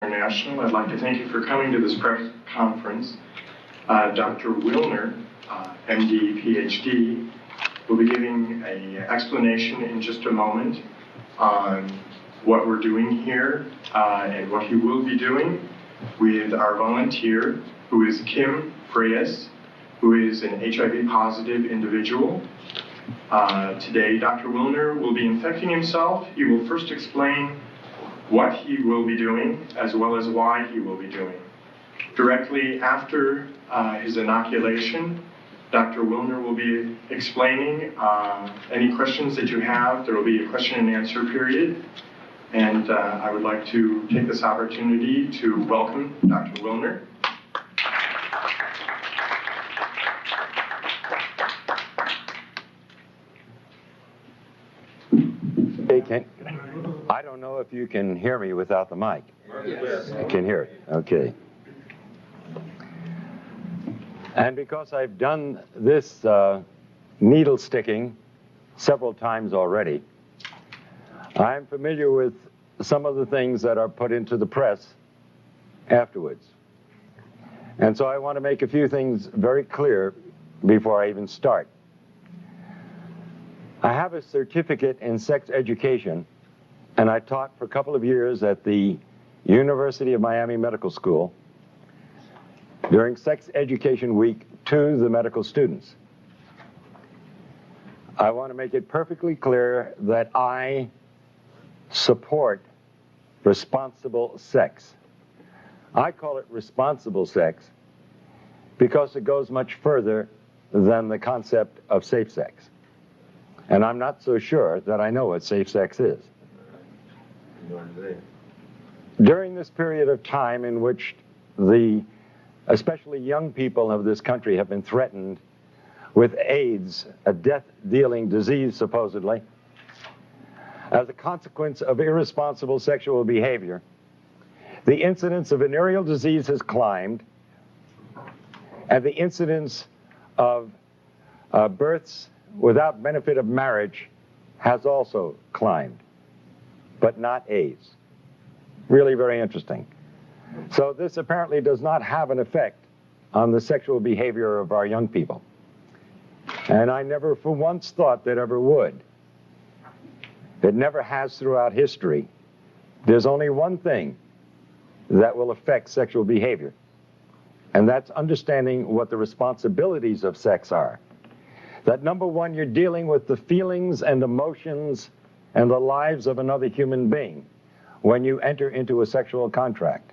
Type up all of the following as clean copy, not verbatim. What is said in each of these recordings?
International. I'd like to thank you for coming to this press conference. Dr. Willner, MD, PhD, will be giving an explanation in just a moment on what we're doing here and what he will be doing with our volunteer, who is Kim Freyes, who is an HIV positive individual. Today, Dr. Willner will be infecting himself. He will first explain what he will be doing, as well as why he will be doing. Directly after his inoculation, Dr. Willner will be explaining any questions that you have. There will be a question and answer period. And I would like to take this opportunity to welcome Dr. Willner. Hey, I don't know if you can hear me without the mic. Yes. I can hear it. Okay. And because I've done this needle sticking several times already, I'm familiar with some of the things that are put into the press afterwards. And so I want to make a few things very clear before I even start. I have a certificate in sex education, and I taught for a couple of years at the University of Miami Medical School during Sex Education Week to the medical students. I want to make it perfectly clear that I support responsible sex. I call it responsible sex because it goes much further than the concept of safe sex. And I'm not so sure that I know what safe sex is. During this period of time in which especially young people of this country have been threatened with AIDS, a death-dealing disease supposedly, as a consequence of irresponsible sexual behavior, the incidence of venereal disease has climbed, and the incidence of births without benefit of marriage has also climbed, but not AIDS. Really very interesting. So this apparently does not have an effect on the sexual behavior of our young people. And I never for once thought that ever would. It never has throughout history. There's only one thing that will affect sexual behavior, and that's understanding what the responsibilities of sex are. That number one, you're dealing with the feelings and emotions and the lives of another human being when you enter into a sexual contract.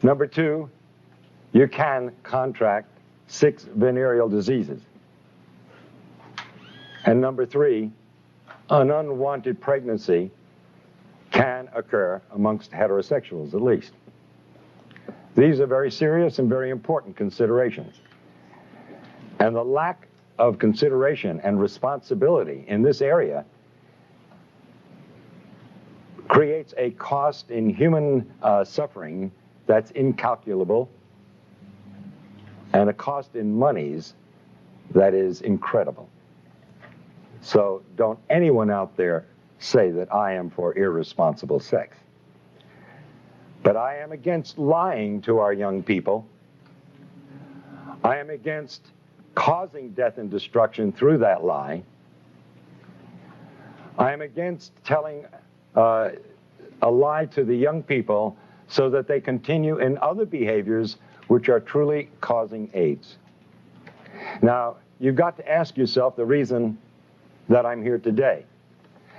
Number two, you can contract 6 venereal diseases. And number three, an unwanted pregnancy can occur amongst heterosexuals at least. These are very serious and very important considerations. And the lack of consideration and responsibility in this area creates a cost in human suffering that's incalculable, and a cost in monies that is incredible. So don't anyone out there say that I am for irresponsible sex. But I am against lying to our young people. I am against causing death and destruction through that lie. I am against telling a lie to the young people so that they continue in other behaviors which are truly causing AIDS. Now, you've got to ask yourself the reason that I'm here today.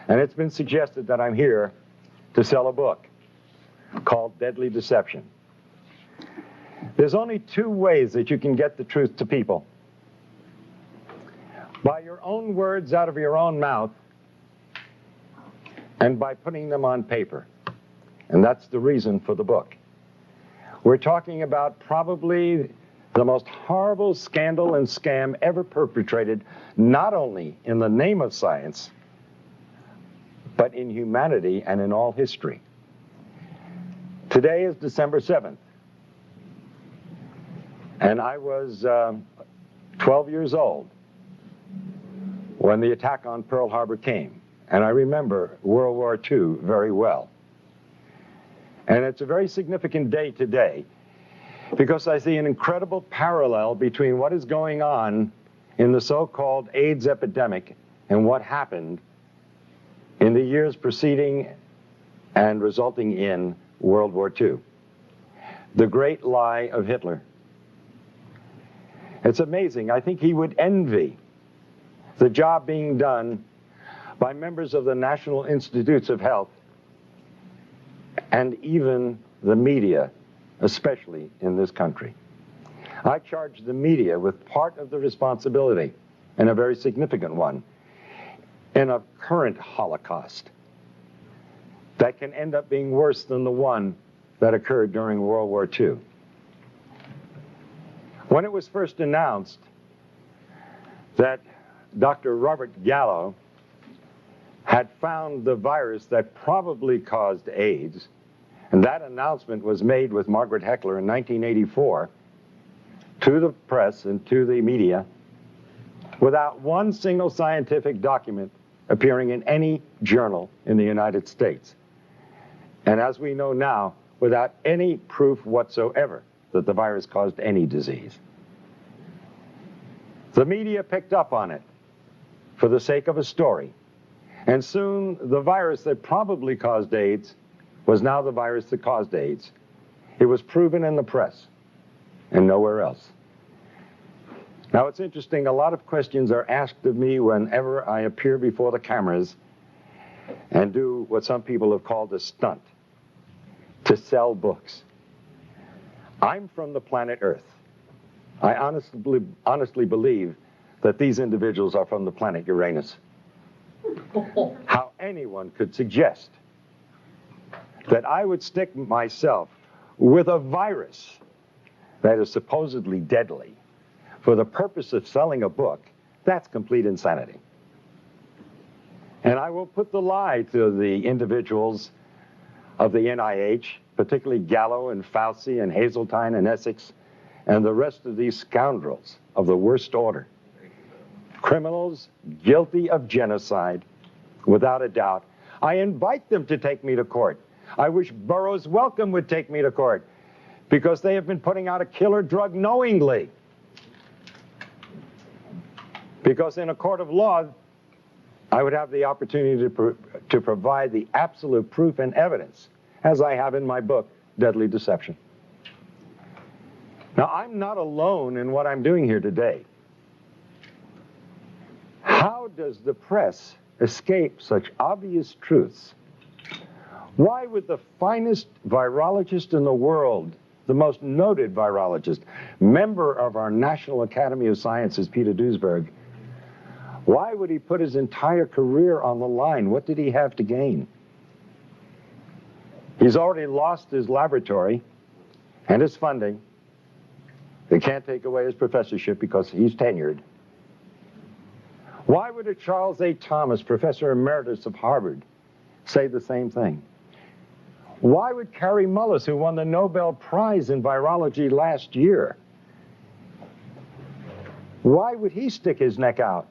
And it's been suggested that I'm here to sell a book called Deadly Deception. There's only 2 ways that you can get the truth to people: by your own words out of your own mouth, and by putting them on paper. And that's the reason for the book. We're talking about probably the most horrible scandal and scam ever perpetrated, not only in the name of science, but in humanity and in all history. Today is December 7th. And I was 12 years old when the attack on Pearl Harbor came. And I remember World War II very well. And it's a very significant day today because I see an incredible parallel between what is going on in the so-called AIDS epidemic and what happened in the years preceding and resulting in World War II. The great lie of Hitler. It's amazing. I think he would envy the job being done by members of the National Institutes of Health and even the media, especially in this country. I charge the media with part of the responsibility, and a very significant one, in a current Holocaust that can end up being worse than the one that occurred during World War II. When it was first announced that Dr. Robert Gallo had found the virus that probably caused AIDS, and that announcement was made with Margaret Heckler in 1984 to the press and to the media without one single scientific document appearing in any journal in the United States. And as we know now, without any proof whatsoever that the virus caused any disease. The media picked up on it for the sake of a story. And soon the virus that probably caused AIDS was now the virus that caused AIDS. It was proven in the press and nowhere else. Now it's interesting, a lot of questions are asked of me whenever I appear before the cameras and do what some people have called a stunt, to sell books. I'm from the planet Earth. I honestly believe that these individuals are from the planet Uranus. How anyone could suggest that I would stick myself with a virus that is supposedly deadly for the purpose of selling a book, that's complete insanity. And I will put the lie to the individuals of the NIH, particularly Gallo and Fauci and Hazeltine and Essex, and the rest of these scoundrels of the worst order. Criminals guilty of genocide, without a doubt. I invite them to take me to court. I wish Burroughs Wellcome would take me to court, because they have been putting out a killer drug knowingly. Because in a court of law, I would have the opportunity to provide the absolute proof and evidence, as I have in my book, Deadly Deception. Now, I'm not alone in what I'm doing here today. How does the press escape such obvious truths? Why would the finest virologist in the world, the most noted virologist, member of our National Academy of Sciences, Peter Duesberg, why would he put his entire career on the line? What did he have to gain? He's already lost his laboratory and his funding. They can't take away his professorship because he's tenured. Why would a Charles A. Thomas, professor emeritus of Harvard, say the same thing? Why would Kary Mullis, who won the Nobel Prize in virology last year, why would he stick his neck out?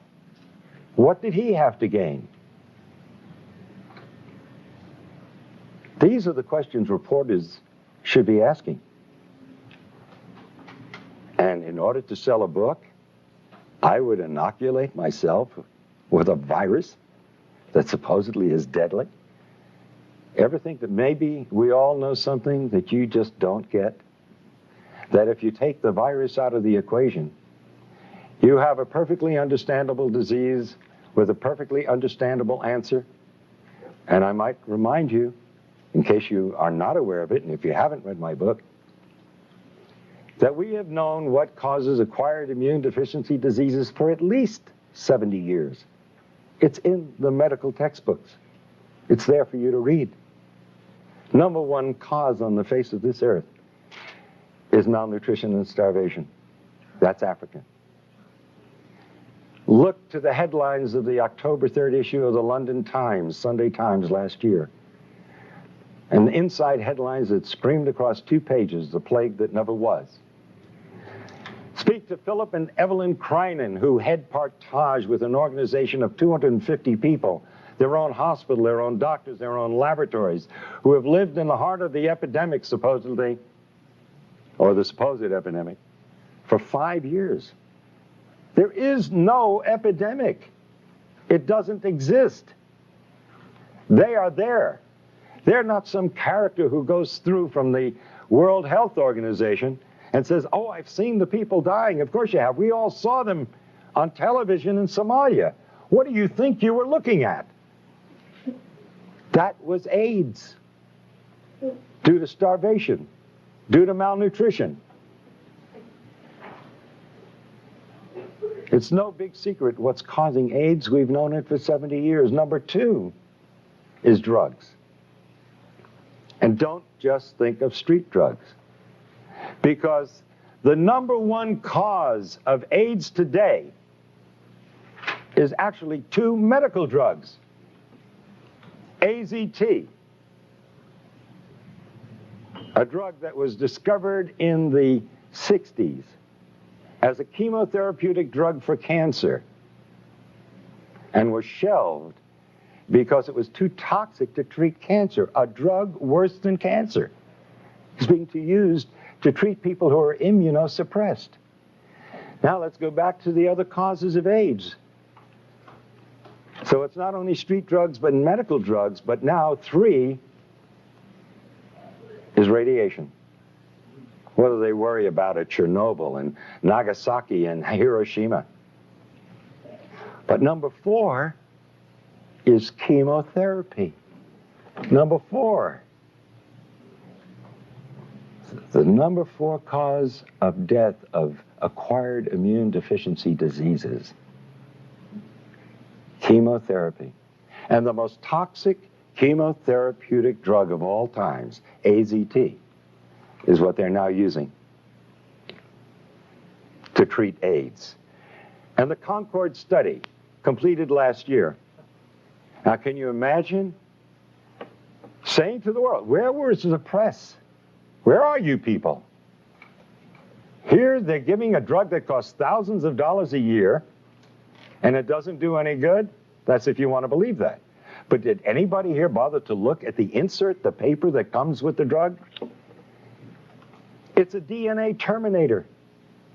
What did he have to gain? These are the questions reporters should be asking. And in order to sell a book, I would inoculate myself with a virus that supposedly is deadly. Ever think that maybe we all know something that you just don't get? That if you take the virus out of the equation, you have a perfectly understandable disease with a perfectly understandable answer. And I might remind you, in case you are not aware of it, and if you haven't read my book, that we have known what causes acquired immune deficiency diseases for at least 70 years. It's in the medical textbooks. It's there for you to read. Number one cause on the face of this earth is malnutrition and starvation. That's African. Look to the headlines of the October 3rd issue of the London Times, Sunday Times last year. And the inside headlines that screamed across 2 pages, the plague that never was. Speak to Philip and Evelyn Kreinen, who head partage with an organization of 250 people their own hospital, their own doctors, their own laboratories, who have lived in the heart of the epidemic, supposedly, or the supposed epidemic, for 5 years. There is no epidemic. It doesn't exist. They are there. They're not some character who goes through from the World Health Organization and says, oh, I've seen the people dying. Of course you have. We all saw them on television in Somalia. What do you think you were looking at? That was AIDS, due to starvation, due to malnutrition. It's no big secret what's causing AIDS. We've known it for 70 years. Number 2 is drugs. And don't just think of street drugs, because the number 1 cause of AIDS today is actually 2 medical drugs. AZT, a drug that was discovered in the 60s as a chemotherapeutic drug for cancer and was shelved because it was too toxic to treat cancer. A drug worse than cancer is being used to treat people who are immunosuppressed. Now let's go back to the other causes of AIDS. So it's not only street drugs but medical drugs, but now 3 is radiation. What do they worry about at Chernobyl and Nagasaki and Hiroshima? But number 4 is chemotherapy. Number 4. The number 4 cause of death of acquired immune deficiency diseases. Chemotherapy. And the most toxic chemotherapeutic drug of all times, AZT, is what they're now using to treat AIDS. And the Concord study, completed last year. Now, can you imagine saying to the world, where was the press? Where are you people? Here they're giving a drug that costs thousands of dollars a year, and it doesn't do any good? That's if you want to believe that. But did anybody here bother to look at the insert, the paper that comes with the drug? It's a DNA terminator.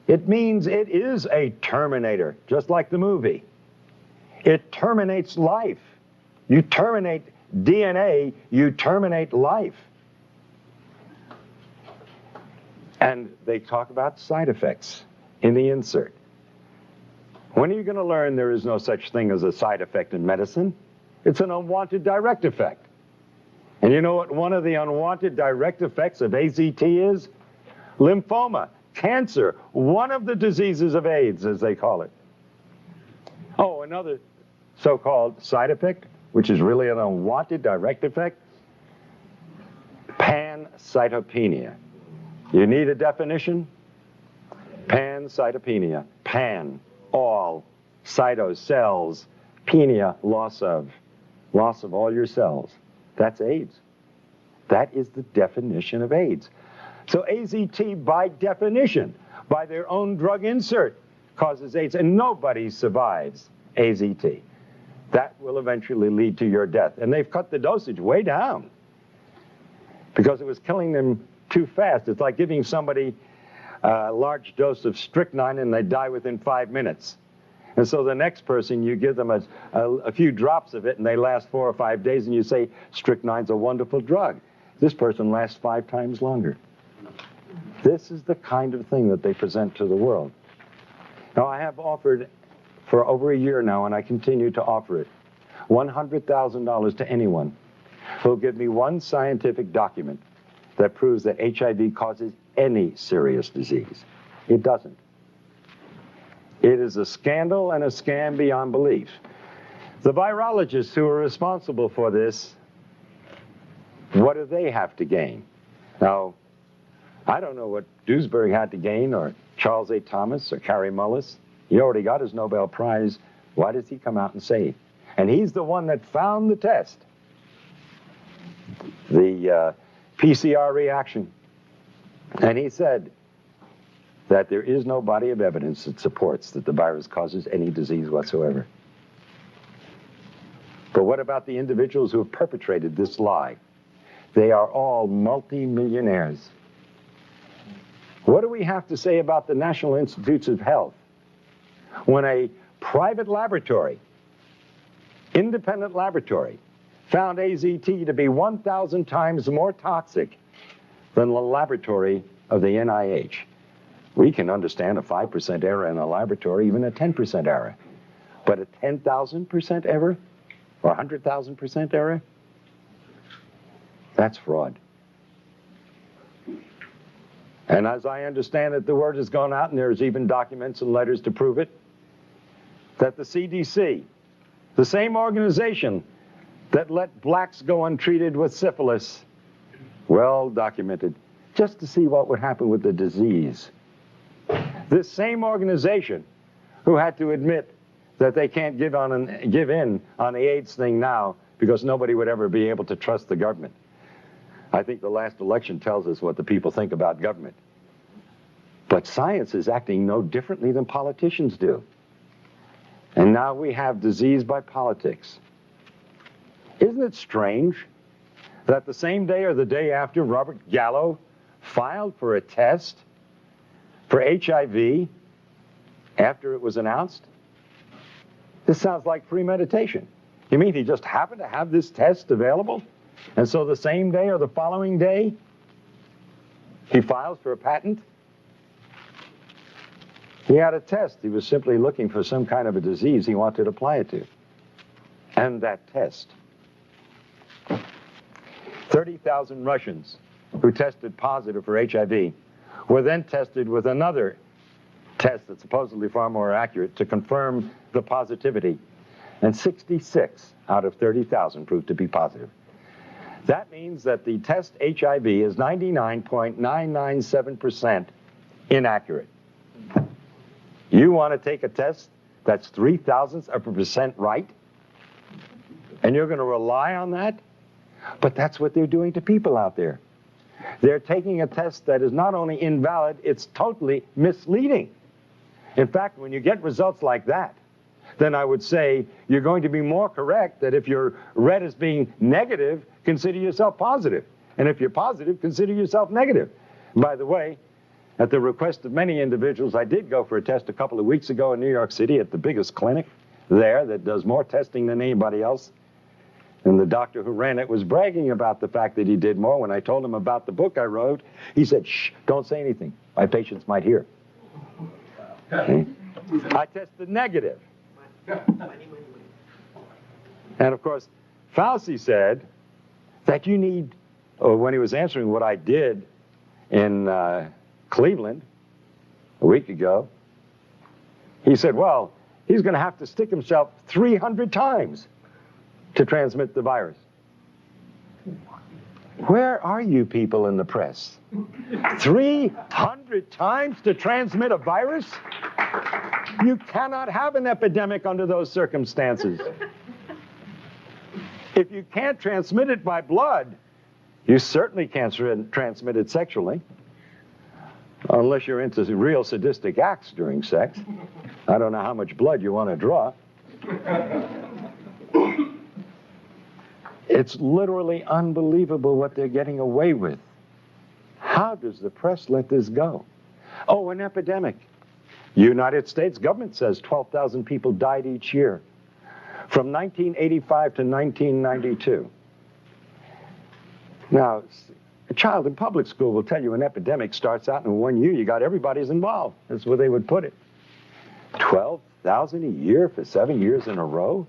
It means it is a terminator, just like the movie. It terminates life. You terminate DNA, you terminate life. And they talk about side effects in the insert. When are you going to learn there is no such thing as a side effect in medicine? It's an unwanted direct effect. And you know what one of the unwanted direct effects of AZT is? Lymphoma, cancer, one of the diseases of AIDS, as they call it. Oh, another so-called side effect, which is really an unwanted direct effect, pancytopenia. You need a definition? Pancytopenia. Pan, all, cyto, cells, penia, loss of all your cells. That's AIDS. That is the definition of AIDS. So AZT, by definition, by their own drug insert, causes AIDS, and nobody survives AZT. That will eventually lead to your death. And they've cut the dosage way down because it was killing them too fast. It's like giving somebody a large dose of strychnine and they die within 5 minutes. And so the next person, you give them a few drops of it and they last 4 or 5 days, and you say, strychnine's a wonderful drug. This person lasts 5 times longer. This is the kind of thing that they present to the world. Now, I have offered for over a year now, and I continue to offer it, $100,000 to anyone who will give me one scientific document that proves that HIV causes any serious disease. It doesn't. It is a scandal and a scam beyond belief. The virologists who are responsible for this, what do they have to gain? Now, I don't know what Duesberg had to gain, or Charles A. Thomas, or Kary Mullis. He already got his Nobel Prize. Why does he come out and say it? And he's the one that found the test, the PCR reaction. And he said that there is no body of evidence that supports that the virus causes any disease whatsoever. But what about the individuals who have perpetrated this lie? They are all multi-millionaires. What do we have to say about the National Institutes of Health when a private laboratory, independent laboratory, found AZT to be 1,000 times more toxic than the laboratory of the NIH? We can understand a 5% error in a laboratory, even a 10% error. But a 10,000% error or 100,000% error? That's fraud. And as I understand it, the word has gone out, and there's even documents and letters to prove it, that the CDC, the same organization that let blacks go untreated with syphilis, well documented, just to see what would happen with the disease. This same organization who had to admit that they can't give in on the AIDS thing now because nobody would ever be able to trust the government. I think the last election tells us what the people think about government. But science is acting no differently than politicians do. And now we have disease by politics. Isn't it strange that the same day or the day after Robert Gallo filed for a test for HIV after it was announced? This sounds like premeditation. You mean he just happened to have this test available? And so the same day or the following day, he files for a patent? He had a test. He was simply looking for some kind of a disease he wanted to apply it to. And that test. 30,000 Russians who tested positive for HIV were then tested with another test that's supposedly far more accurate to confirm the positivity. And 66 out of 30,000 proved to be positive. That means that the test HIV is 99.997% inaccurate. You want to take a test that's 0.003% right? And you're going to rely on that? But that's what they're doing to people out there. They're taking a test that is not only invalid, it's totally misleading. In fact, when you get results like that, then I would say you're going to be more correct that if you're read as being negative, consider yourself positive. And if you're positive, consider yourself negative. By the way, at the request of many individuals, I did go for a test a couple of weeks ago in New York City at the biggest clinic there that does more testing than anybody else. And the doctor who ran it was bragging about the fact that he did more. When I told him about the book I wrote, he said, "Shh, don't say anything. My patients might hear." Okay. I tested negative. And of course, Fauci said that you need, or when he was answering what I did in Cleveland a week ago, he said, well, he's going to have to stick himself 300 times to transmit the virus. Where are you people in the press? 300 times to transmit a virus? You cannot have an epidemic under those circumstances. If you can't transmit it by blood, you certainly can't transmit it sexually, unless you're into real sadistic acts during sex. I don't know how much blood you want to draw. It's literally unbelievable what they're getting away with. How does the press let this go? Oh, an epidemic. United States government says 12,000 people died each year from 1985 to 1992. Now, a child in public school will tell you an epidemic starts out in 1 year. You got everybody's involved. That's where they would put it. 12,000 a year for 7 years in a row?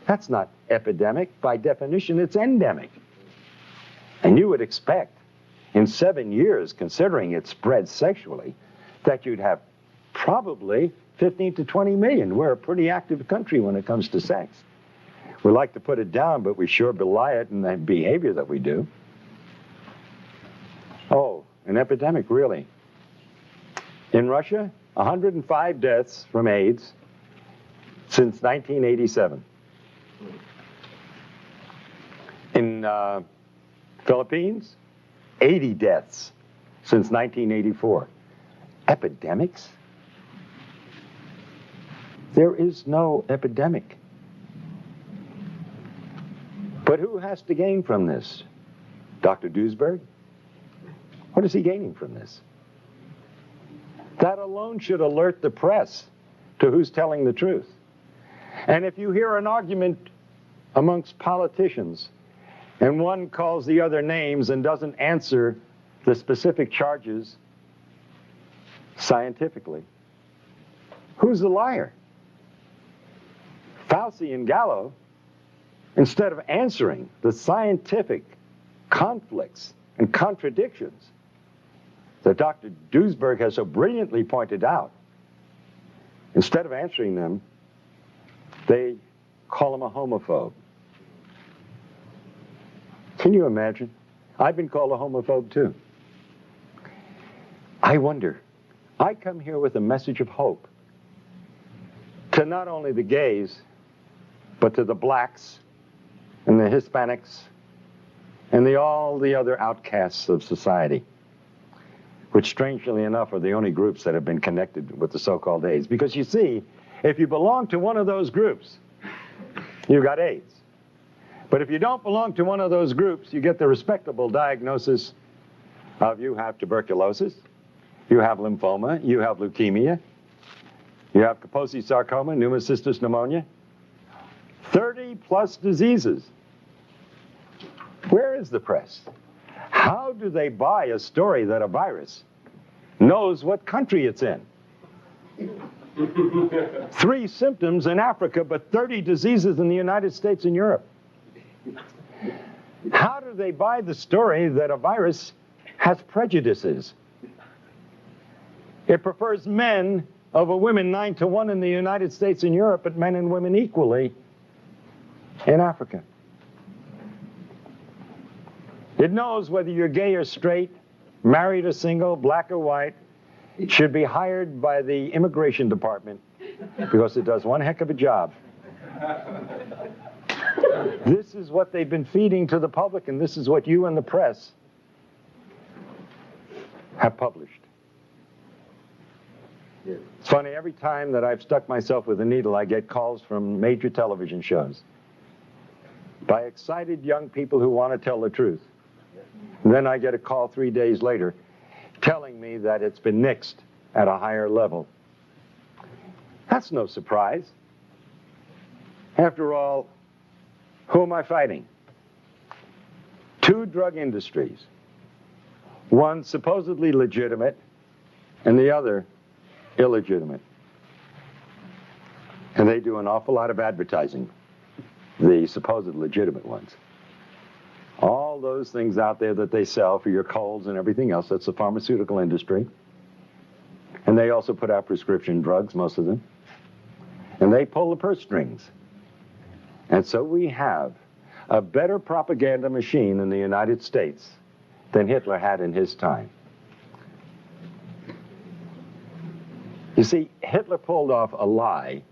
That's not epidemic. By definition, it's endemic. And you would expect in 7 years, considering it spread sexually, that you'd have probably 15 to 20 million. We're a pretty active country when it comes to sex. We like to put it down, but we sure belie it in the behavior that we do. Oh, an epidemic, really. In Russia, 105 deaths from AIDS since 1987. In Philippines, 80 deaths since 1984. Epidemics? There is no epidemic. But who has to gain from this? Dr. Duesberg? What is he gaining from this? That alone should alert the press to who's telling the truth. And if you hear an argument amongst politicians and one calls the other names and doesn't answer the specific charges scientifically, who's the liar? Fauci and Gallo, instead of answering the scientific conflicts and contradictions that Dr. Duesberg has so brilliantly pointed out, instead of answering them, they call him a homophobe. Can you imagine? I've been called a homophobe too. I wonder, I come here with a message of hope to not only the gays, but to the blacks and the Hispanics and all the other outcasts of society, which strangely enough are the only groups that have been connected with the so-called AIDS. Because you see, if you belong to one of those groups, you got AIDS. But if you don't belong to one of those groups, you get the respectable diagnosis of you have tuberculosis, you have lymphoma, you have leukemia, you have Kaposi sarcoma, pneumocystis pneumonia, 30 plus diseases. Where is the press? How do they buy a story that a virus knows what country it's in? 3 symptoms in Africa, but 30 diseases in the United States and Europe. How do they buy the story that a virus has prejudices? It prefers men over women 9 to 1 in the United States and Europe, but men and women equally in Africa. It knows whether you're gay or straight, married or single, black or white. It should be hired by the immigration department because it does one heck of a job. This is what they've been feeding to the public, and this is what you and the press have published. It's funny, every time that I've stuck myself with a needle, I get calls from major television shows by excited young people who want to tell the truth. And then I get a call 3 days later telling me that it's been nixed at a higher level. That's no surprise. After all, who am I fighting? 2 drug industries. One supposedly legitimate and the other illegitimate. And they do an awful lot of advertising, the supposed legitimate ones. All those things out there that they sell for your colds and everything else, that's the pharmaceutical industry. And they also put out prescription drugs, most of them. And they pull the purse strings. And so we have a better propaganda machine in the United States than Hitler had in his time. You see, Hitler pulled off a lie,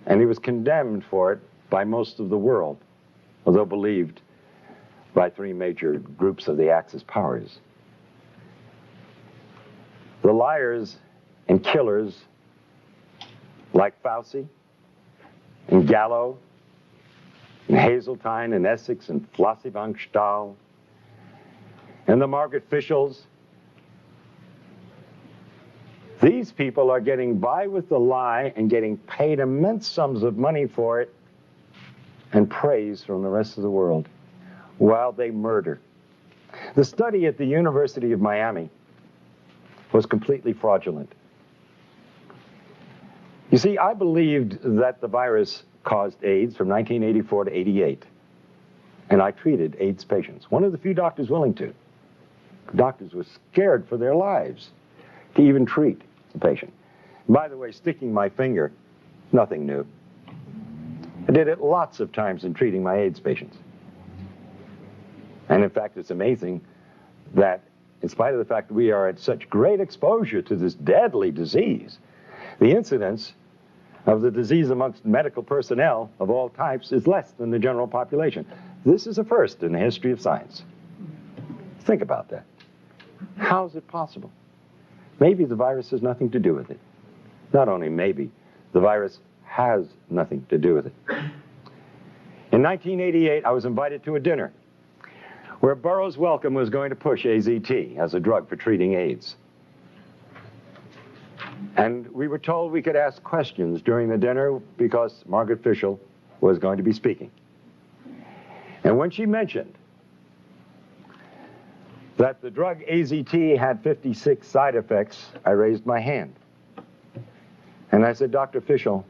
and he was condemned for it by most of the world, although believed by 3 major groups of the Axis powers. The liars and killers like Fauci and Gallo and Hazeltine and Essex and Flossie von Stahl and the Margaret Fischels, these people are getting by with the lie and getting paid immense sums of money for it and praise from the rest of the world while they murder. The study at the University of Miami was completely fraudulent. You see, I believed that the virus caused AIDS from 1984 to 88, and I treated AIDS patients. One of the few doctors willing to. Doctors were scared for their lives to even treat the patient. By the way, sticking my finger, nothing new. I did it lots of times in treating my AIDS patients. And in fact, it's amazing that in spite of the fact that we are at such great exposure to this deadly disease, the incidence of the disease amongst medical personnel of all types is less than the general population. This is a first in the history of science. Think about that. How is it possible? Maybe the virus has nothing to do with it. Not only maybe, the virus has nothing to do with it. In In 1988, I was invited to a dinner where Burroughs Wellcome was going to push AZT as a drug for treating AIDS. And we were told we could ask questions during the dinner because Margaret Fischel was going to be speaking. And when she mentioned that the drug AZT had 56 side effects, I raised my hand. And I said, Dr. Fischel,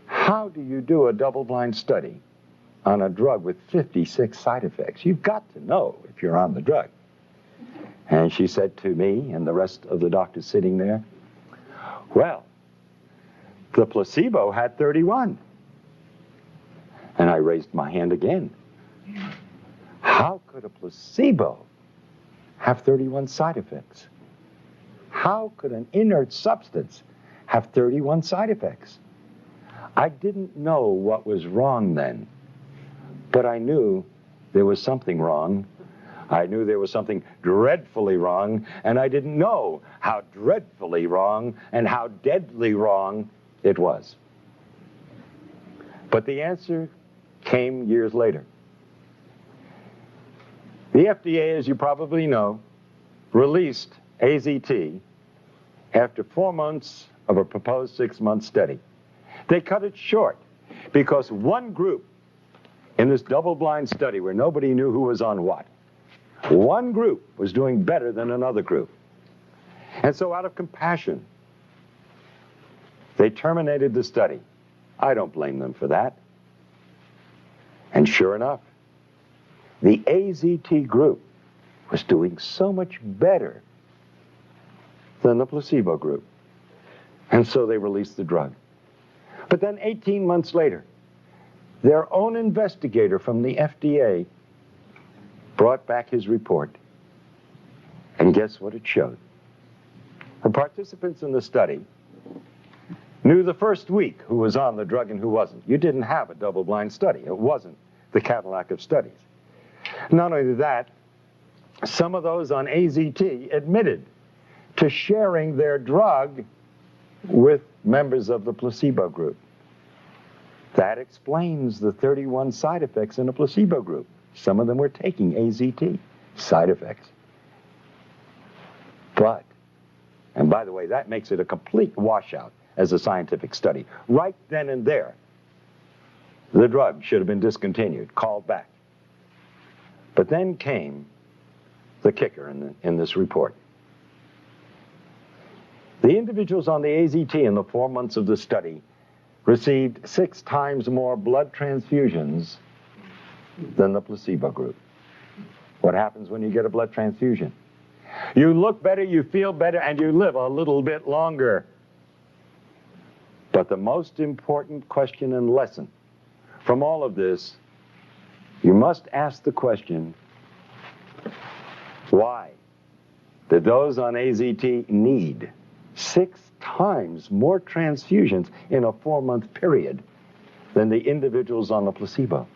how do you do a double-blind study on a drug with 56 side effects? You've got to know if you're on the drug. And she said to me and the rest of the doctors sitting there, well, the placebo had 31. And I raised my hand again. How could a placebo have 31 side effects? How could an inert substance have 31 side effects? I didn't know what was wrong then, but I knew there was something wrong. I knew there was something dreadfully wrong, and I didn't know how dreadfully wrong and how deadly wrong it was. But the answer came years later. The FDA, as you probably know, released AZT after 4 months of a proposed 6-month study. They cut it short because one group in this double-blind study where nobody knew who was on what, one group was doing better than another group. And so out of compassion, they terminated the study. I don't blame them for that. And sure enough, the AZT group was doing so much better than the placebo group. And so they released the drug. But then 18 months later, their own investigator from the FDA brought back his report. And guess what it showed? The participants in the study knew the first week who was on the drug and who wasn't. You didn't have a double-blind study. It wasn't the Cadillac of studies. Not only that, some of those on AZT admitted to sharing their drug with members of the placebo group. That explains the 31 side effects in a placebo group. Some of them were taking AZT, side effects. But, and by the way, that makes it a complete washout as a scientific study. Right then and there, the drug should have been discontinued, called back. But then came the kicker in this report. The individuals on the AZT in the 4 months of the study received 6 times more blood transfusions than the placebo group. What happens when you get a blood transfusion? You look better, you feel better, and you live a little bit longer. But the most important question and lesson from all of this, you must ask the question, why did those on AZT need 6 times more transfusions in a 4-month period than the individuals on the placebo?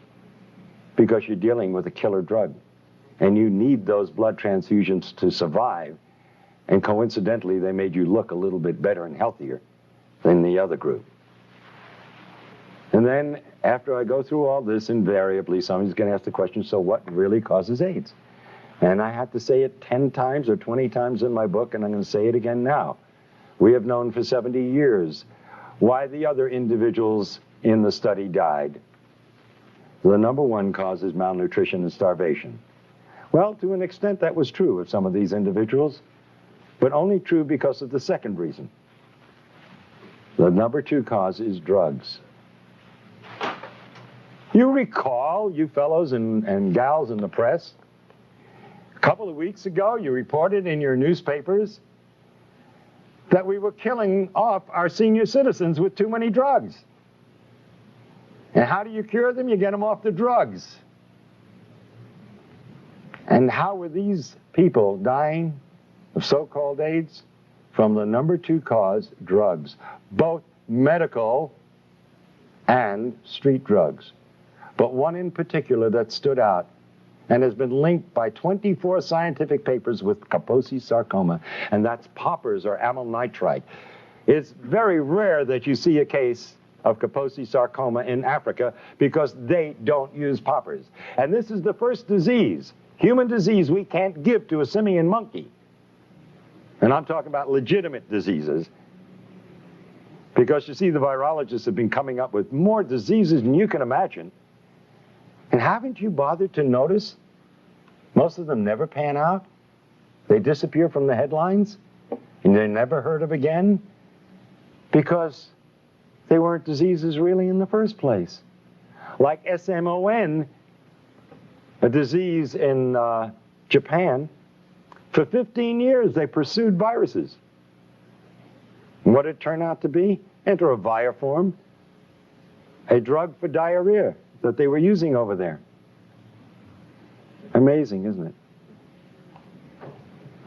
Because you're dealing with a killer drug, and you need those blood transfusions to survive, and coincidentally, they made you look a little bit better and healthier than the other group. And then, after I go through all this, invariably, somebody's going to ask the question, so what really causes AIDS? And I had to say it 10 times or 20 times in my book, and I'm going to say it again now. We have known for 70 years why the other individuals in the study died. The number one cause is malnutrition and starvation. Well, to an extent, that was true of some of these individuals, but only true because of the second reason. The number 2 cause is drugs. You recall, you fellows and gals in the press, a couple of weeks ago, you reported in your newspapers that we were killing off our senior citizens with too many drugs. And how do you cure them? You get them off the drugs. And how were these people dying of so-called AIDS? From the number 2 cause, drugs. Both medical and street drugs. But one in particular that stood out and has been linked by 24 scientific papers with Kaposi sarcoma, and that's poppers or amyl nitrite. It's very rare that you see a case of Kaposi sarcoma in Africa because they don't use poppers. And this is the first disease, human disease, we can't give to a simian monkey. And I'm talking about legitimate diseases. Because you see, the virologists have been coming up with more diseases than you can imagine. And haven't you bothered to notice most of them never pan out? They disappear from the headlines, and they're never heard of again because they weren't diseases really in the first place. Like SMON, a disease in Japan. For 15 years, they pursued viruses. And what did it turn out to be? Enteroviroform, a drug for diarrhea that they were using over there. Amazing, isn't it?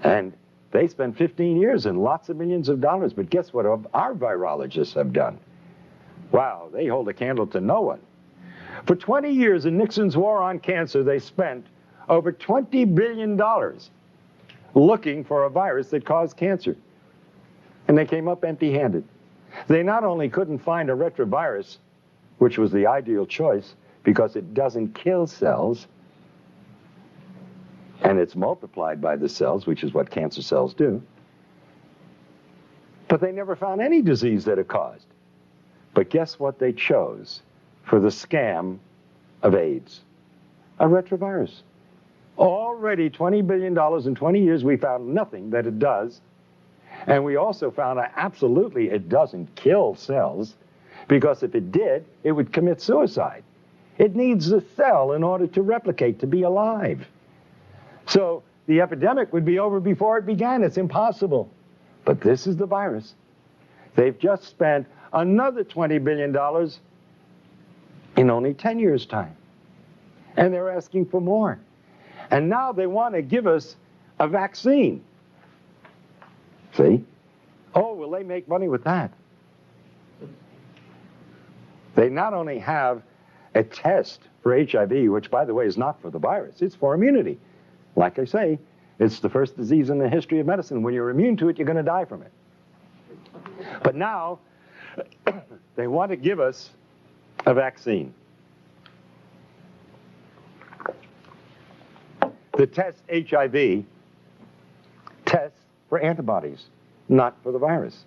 And they spent 15 years and lots of millions of dollars, but guess what our virologists have done? Wow, they hold a candle to no one. For 20 years in Nixon's war on cancer, they spent over $20 billion looking for a virus that caused cancer. And they came up empty-handed. They not only couldn't find a retrovirus, which was the ideal choice because it doesn't kill cells, and it's multiplied by the cells, which is what cancer cells do, but they never found any disease that it caused. But guess what they chose for the scam of AIDS? A retrovirus. Already $20 billion in 20 years, we found nothing that it does. And we also found that absolutely it doesn't kill cells, because if it did, it would commit suicide. It needs the cell in order to replicate, to be alive. So the epidemic would be over before it began. It's impossible. But this is the virus. They've just spent another $20 billion in only 10 years' time. And they're asking for more. And now they want to give us a vaccine. See? Oh, will they make money with that? They not only have a test for HIV, which, by the way, is not for the virus. It's for immunity. Like I say, it's the first disease in the history of medicine. When you're immune to it, you're going to die from it. But now, they want to give us a vaccine. The test HIV tests for antibodies, not for the virus.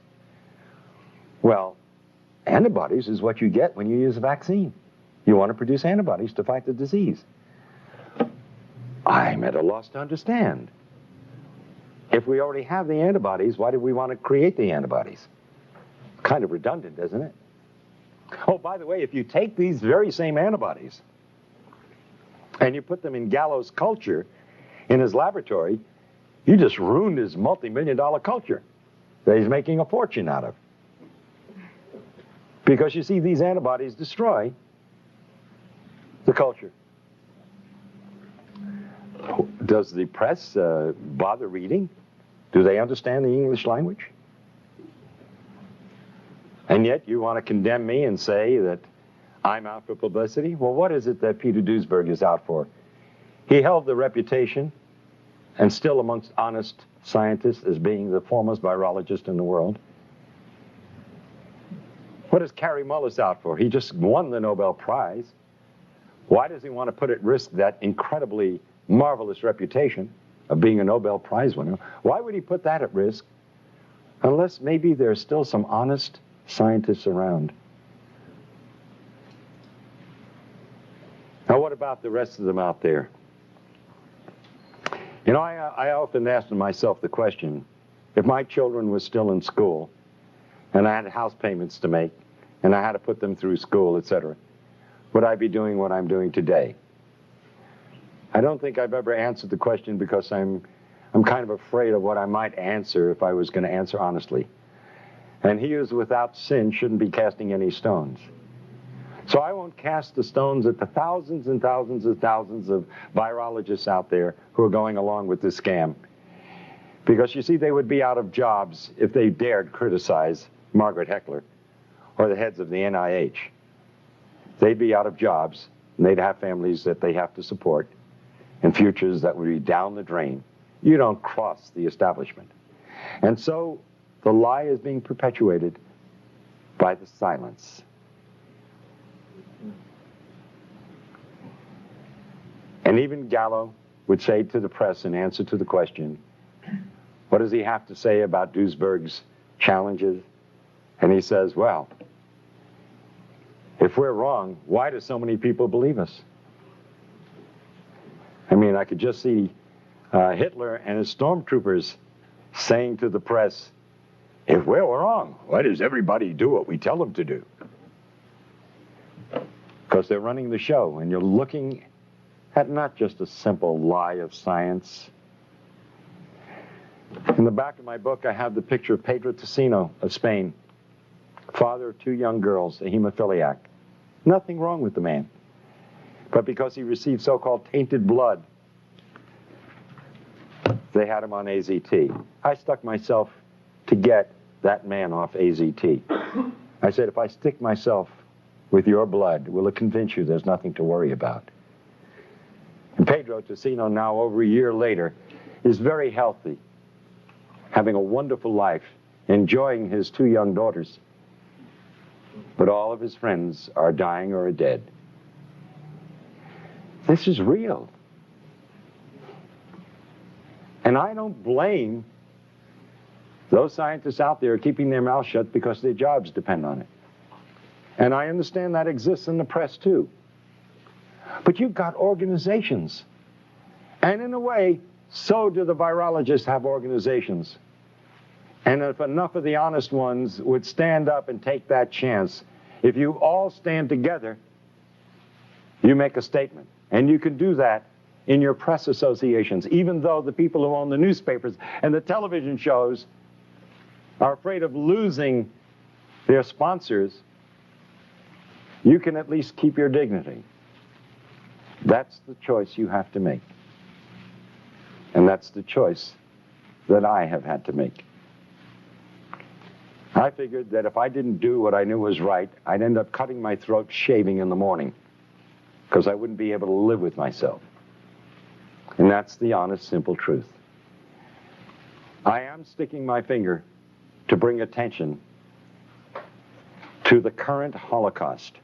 Well, antibodies is what you get when you use a vaccine. You want to produce antibodies to fight the disease. I'm at a loss to understand. If we already have the antibodies, why do we want to create the antibodies? Kind of redundant, isn't it? Oh, by the way, if you take these very same antibodies and you put them in Gallo's culture in his laboratory, you just ruined his multi-million-dollar culture that he's making a fortune out of. Because you see, these antibodies destroy the culture. Does the press bother reading? Do they understand the English language? And yet you want to condemn me and say that I'm out for publicity? Well, what is it that Peter Duesberg is out for? He held the reputation, and still amongst honest scientists, as being the foremost virologist in the world. What is Kary Mullis out for? He just won the Nobel Prize. Why does he want to put at risk that incredibly marvelous reputation of being a Nobel Prize winner? Why would he put that at risk unless maybe there's still some honest scientists around? Now, what about the rest of them out there? You know, I often ask myself the question, if my children were still in school and I had house payments to make and I had to put them through school, etc., would I be doing what I'm doing today? I don't think I've ever answered the question because I'm kind of afraid of what I might answer if I was going to answer honestly. And he who is without sin shouldn't be casting any stones. So I won't cast the stones at the thousands and thousands and thousands of virologists out there who are going along with this scam. Because you see, they would be out of jobs if they dared criticize Margaret Heckler or the heads of the NIH. They'd be out of jobs, and they'd have families that they have to support, and futures that would be down the drain. You don't cross the establishment. And so the lie is being perpetuated by the silence. And even Gallo would say to the press in answer to the question, what does he have to say about Duisberg's challenges? And he says, well, if we're wrong, why do so many people believe us? I mean, I could just see Hitler and his stormtroopers saying to the press, if we're wrong, why does everybody do what we tell them to do? Because they're running the show, and you're looking at not just a simple lie of science. In the back of my book, I have the picture of Pedro Tocino of Spain, father of 2 young girls, a hemophiliac. Nothing wrong with the man. But because he received so-called tainted blood, they had him on AZT. I stuck myself to get that man off AZT. I said, if I stick myself with your blood, will it convince you there's nothing to worry about? And Pedro Tocino, now over a year later, is very healthy, having a wonderful life, enjoying his 2 young daughters. But all of his friends are dying or are dead. This is real. And I don't blame those scientists out there keeping their mouths shut because their jobs depend on it. And I understand that exists in the press too. But you've got organizations. And in a way, so do the virologists have organizations. And if enough of the honest ones would stand up and take that chance, if you all stand together, you make a statement. And you can do that in your press associations, even though the people who own the newspapers and the television shows are afraid of losing their sponsors. You can at least keep your dignity. That's the choice you have to make. And that's the choice that I have had to make. I figured that if I didn't do what I knew was right, I'd end up cutting my throat shaving in the morning, because I wouldn't be able to live with myself. And that's the honest, simple truth. I am sticking my finger to bring attention to the current Holocaust,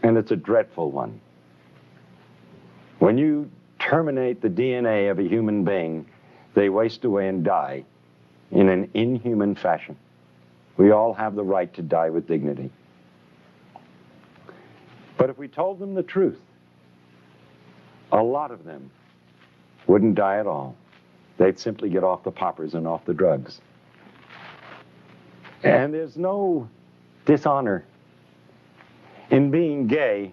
and it's a dreadful one. When you terminate the DNA of a human being, they waste away and die in an inhuman fashion. We all have the right to die with dignity. But if we told them the truth, a lot of them wouldn't die at all. They'd simply get off the poppers and off the drugs. And there's no dishonor in being gay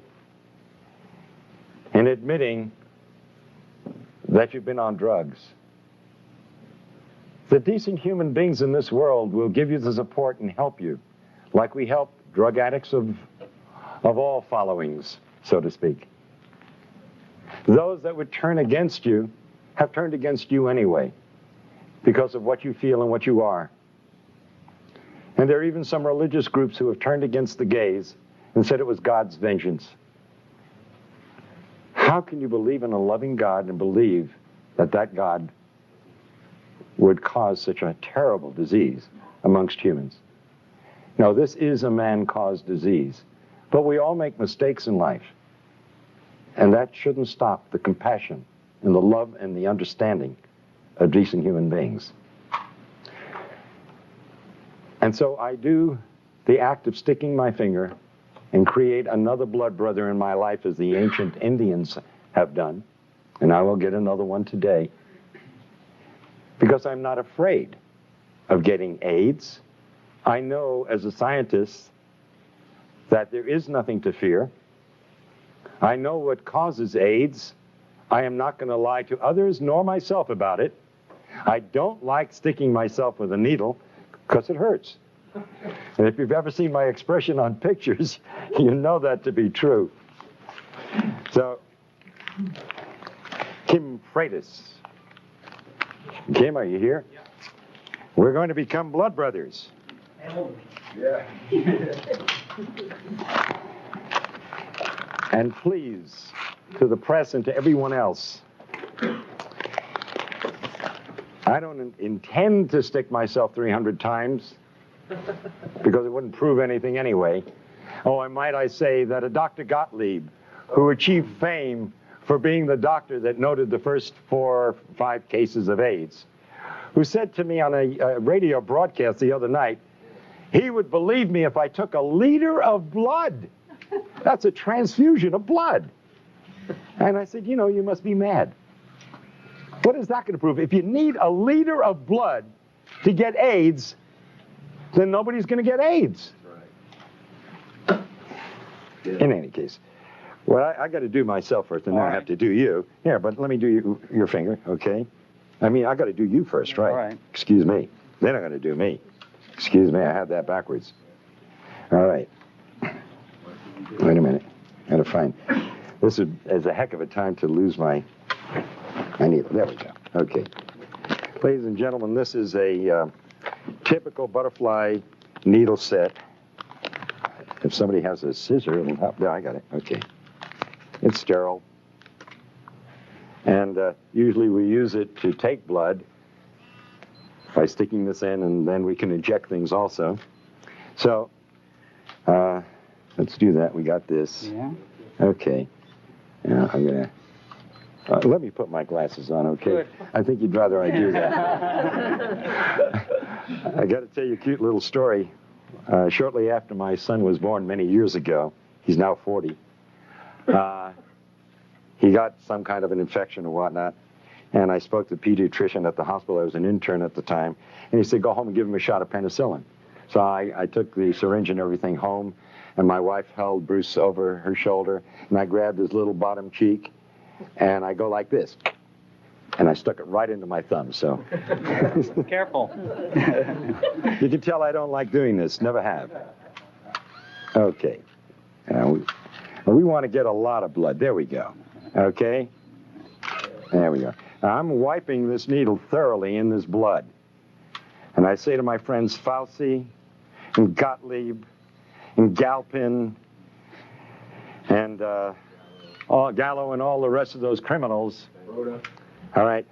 and admitting that you've been on drugs. The decent human beings in this world will give you the support and help you, like we help drug addicts of all followings, so to speak. Those that would turn against you have turned against you anyway, because of what you feel and what you are. And there are even some religious groups who have turned against the gays and said it was God's vengeance. How can you believe in a loving God and believe that that God would cause such a terrible disease amongst humans? No, this is a man-caused disease. But we all make mistakes in life. And that shouldn't stop the compassion and the love and the understanding of decent human beings. And so I do the act of sticking my finger and create another blood brother in my life, as the ancient Indians have done. And I will get another one today. Because I'm not afraid of getting AIDS. I know as a scientist that there is nothing to fear. I know what causes AIDS. I am not going to lie to others nor myself about it. I don't like sticking myself with a needle because it hurts. And if you've ever seen my expression on pictures, you know that to be true. So, Kim Freitas. Kim, are you here? Yeah. We're going to become blood brothers. Yeah. And please, to the press and to everyone else, I don't intend to stick myself 300 times because it wouldn't prove anything anyway. Oh, and might I say that a Dr. Gottlieb, who achieved fame for being the doctor that noted the first 4 or 5 cases of AIDS, who said to me on a radio broadcast the other night, he would believe me if I took a liter of blood. That's a transfusion of blood. And I said, you know, you must be mad. What is that going to prove? If you need a liter of blood to get AIDS, then nobody's going to get AIDS. Right. Yeah. In any case, well, I got to do myself first, and then I have to do you. Yeah, but let me do your finger, okay? I mean, I got to do you first, right? All right. Excuse me. Then I got to do me. Excuse me, I have that backwards. All right. Wait a minute. Got to find. This is a heck of a time to lose my needle. There we go. Okay. Ladies and gentlemen, this is a typical butterfly needle set. If somebody has a scissor, it'll help. There, I got it. Okay. It's sterile. And usually we use it to take blood by sticking this in, and then we can inject things also. So, let's do that. We got this. Yeah. Okay. Now I'm going to... let me put my glasses on, okay? Good. I think you'd rather I do that. I got to tell you a cute little story. Shortly after my son was born many years ago, he's now 40, he got some kind of an infection or whatnot, and I spoke to the pediatrician at the hospital. I was an intern at the time, and he said, go home and give him a shot of penicillin. So I took the syringe and everything home, and my wife held Bruce over her shoulder, and I grabbed his little bottom cheek, and I go like this, and I stuck it right into my thumb, so. Careful. You can tell I don't like doing this, never have. Okay. Now we want to get a lot of blood. There we go. Okay? There we go. Now I'm wiping this needle thoroughly in this blood. And I say to my friends Fauci and Gottlieb and Galpin and Gallo and all the rest of those criminals, all right,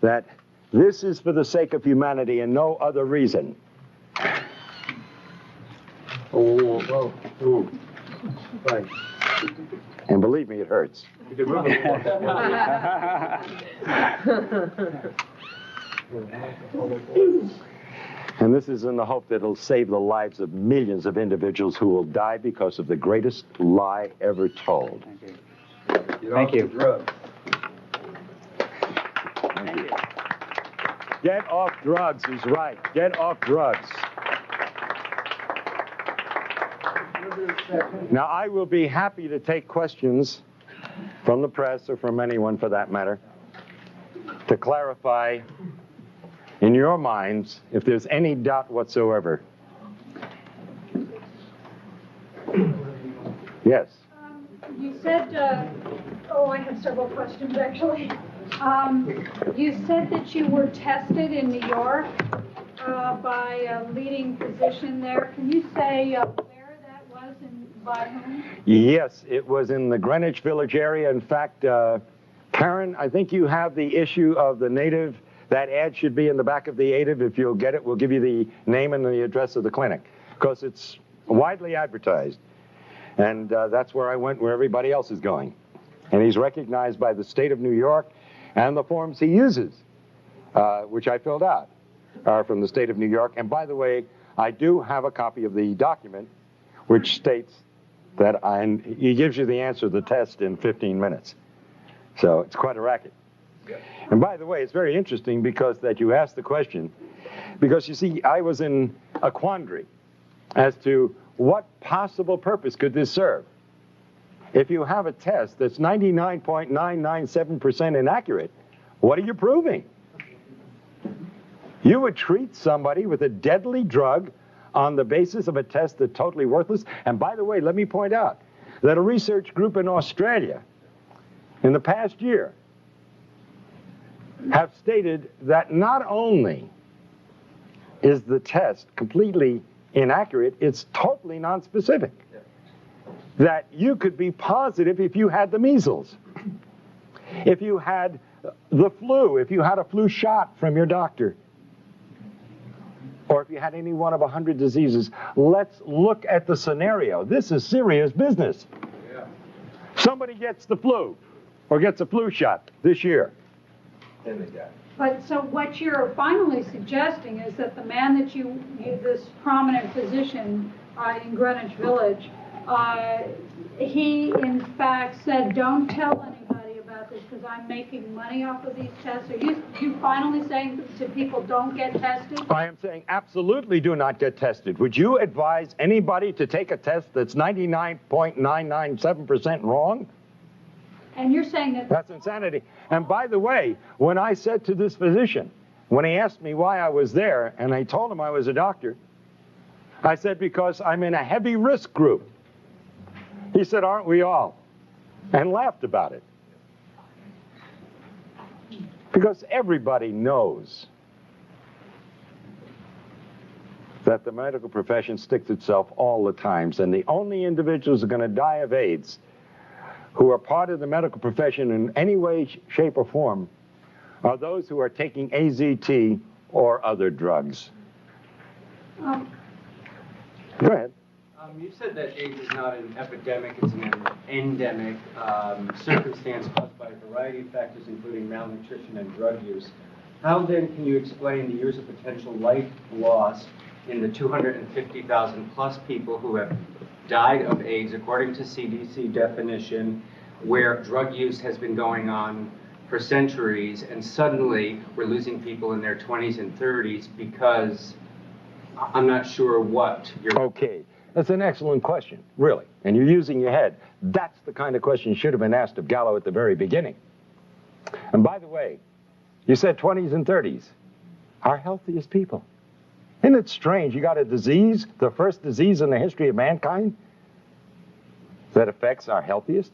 that this is for the sake of humanity and no other reason. Oh, whoa, whoa. Right. And believe me, it hurts. You can move it. And this is in the hope that it'll save the lives of millions of individuals who will die because of the greatest lie ever told. Thank you. Thank you. Get off drugs is right. Get off drugs. Now, I will be happy to take questions from the press or from anyone for that matter to clarify in your minds if there's any doubt whatsoever. Yes. You said, I have several questions actually. You said that you were tested in New York by a leading physician there. Can you say where that was and by whom? Yes, it was in the Greenwich Village area. In fact, Karen, I think you have the issue of the native. That ad should be in the back of the native. If you'll get it, we'll give you the name and the address of the clinic because it's widely advertised. And that's where I went, where everybody else is going. And he's recognized by the state of New York, and the forms he uses, which I filled out, are from the state of New York. And by the way, I do have a copy of the document which states that he gives you the answer to the test in 15 minutes. So it's quite a racket. And by the way, it's very interesting because that you asked the question, because you see, I was in a quandary as to what possible purpose could this serve. If you have a test that's 99.997% inaccurate, what are you proving? You would treat somebody with a deadly drug on the basis of a test that's totally worthless. And by the way, let me point out that a research group in Australia in the past year have stated that not only is the test completely inaccurate, it's totally nonspecific. That you could be positive if you had the measles, if you had the flu, if you had a flu shot from your doctor, or if you had any one of 100 diseases. Let's look at the scenario. This is serious business. Somebody gets the flu, or gets a flu shot this year. But so what you're finally suggesting is that the man that this prominent physician in Greenwich Village, he in fact said, don't tell anybody about this because I'm making money off of these tests. Are you finally saying to people, don't get tested? I am saying absolutely do not get tested. Would you advise anybody to take a test that's 99.997% wrong? And you're saying that... That's insanity. And by the way, when I said to this physician, when he asked me why I was there, and I told him I was a doctor, I said, because I'm in a heavy risk group. He said, aren't we all? And laughed about it. Because everybody knows that the medical profession sticks itself all the times, and the only individuals who are going to die of AIDS who are part of the medical profession in any way, shape, or form are those who are taking AZT or other drugs. Go ahead. You said that AIDS is not an epidemic, it's an endemic circumstance caused by a variety of factors, including malnutrition and drug use. How then can you explain the years of potential life loss in the 250,000 plus people who have died of AIDS, according to CDC definition, where drug use has been going on for centuries, and suddenly we're losing people in their 20s and 30s because I'm not sure what you're... Okay, that's an excellent question, really, and you're using your head. That's the kind of question you should have been asked of Gallo at the very beginning. And by the way, you said 20s and 30s, our healthiest people. Isn't it strange? You got a disease, the first disease in the history of mankind, that affects our healthiest?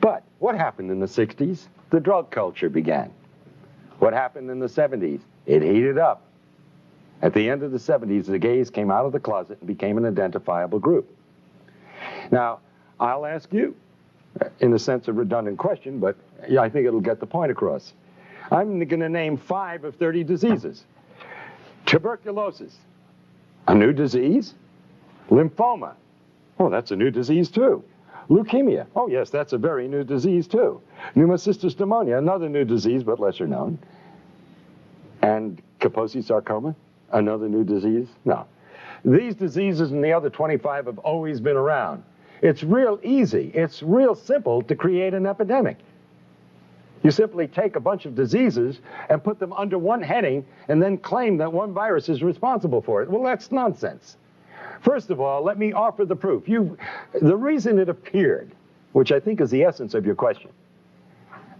But what happened in the 60s? The drug culture began. What happened in the 70s? It heated up. At the end of the 70s, the gays came out of the closet and became an identifiable group. Now, I'll ask you, in a sense a redundant question, but I think it'll get the point across. I'm going to name 5 of 30 diseases. Tuberculosis, a new disease. Lymphoma, oh, that's a new disease too. Leukemia, oh yes, that's a very new disease too. Pneumocystis pneumonia, another new disease but lesser known. And Kaposi sarcoma, another new disease? No. These diseases and the other 25 have always been around. It's real easy, it's real simple to create an epidemic. You simply take a bunch of diseases and put them under one heading and then claim that one virus is responsible for it. Well, that's nonsense. First of all, let me offer the proof. The reason it appeared, which I think is the essence of your question,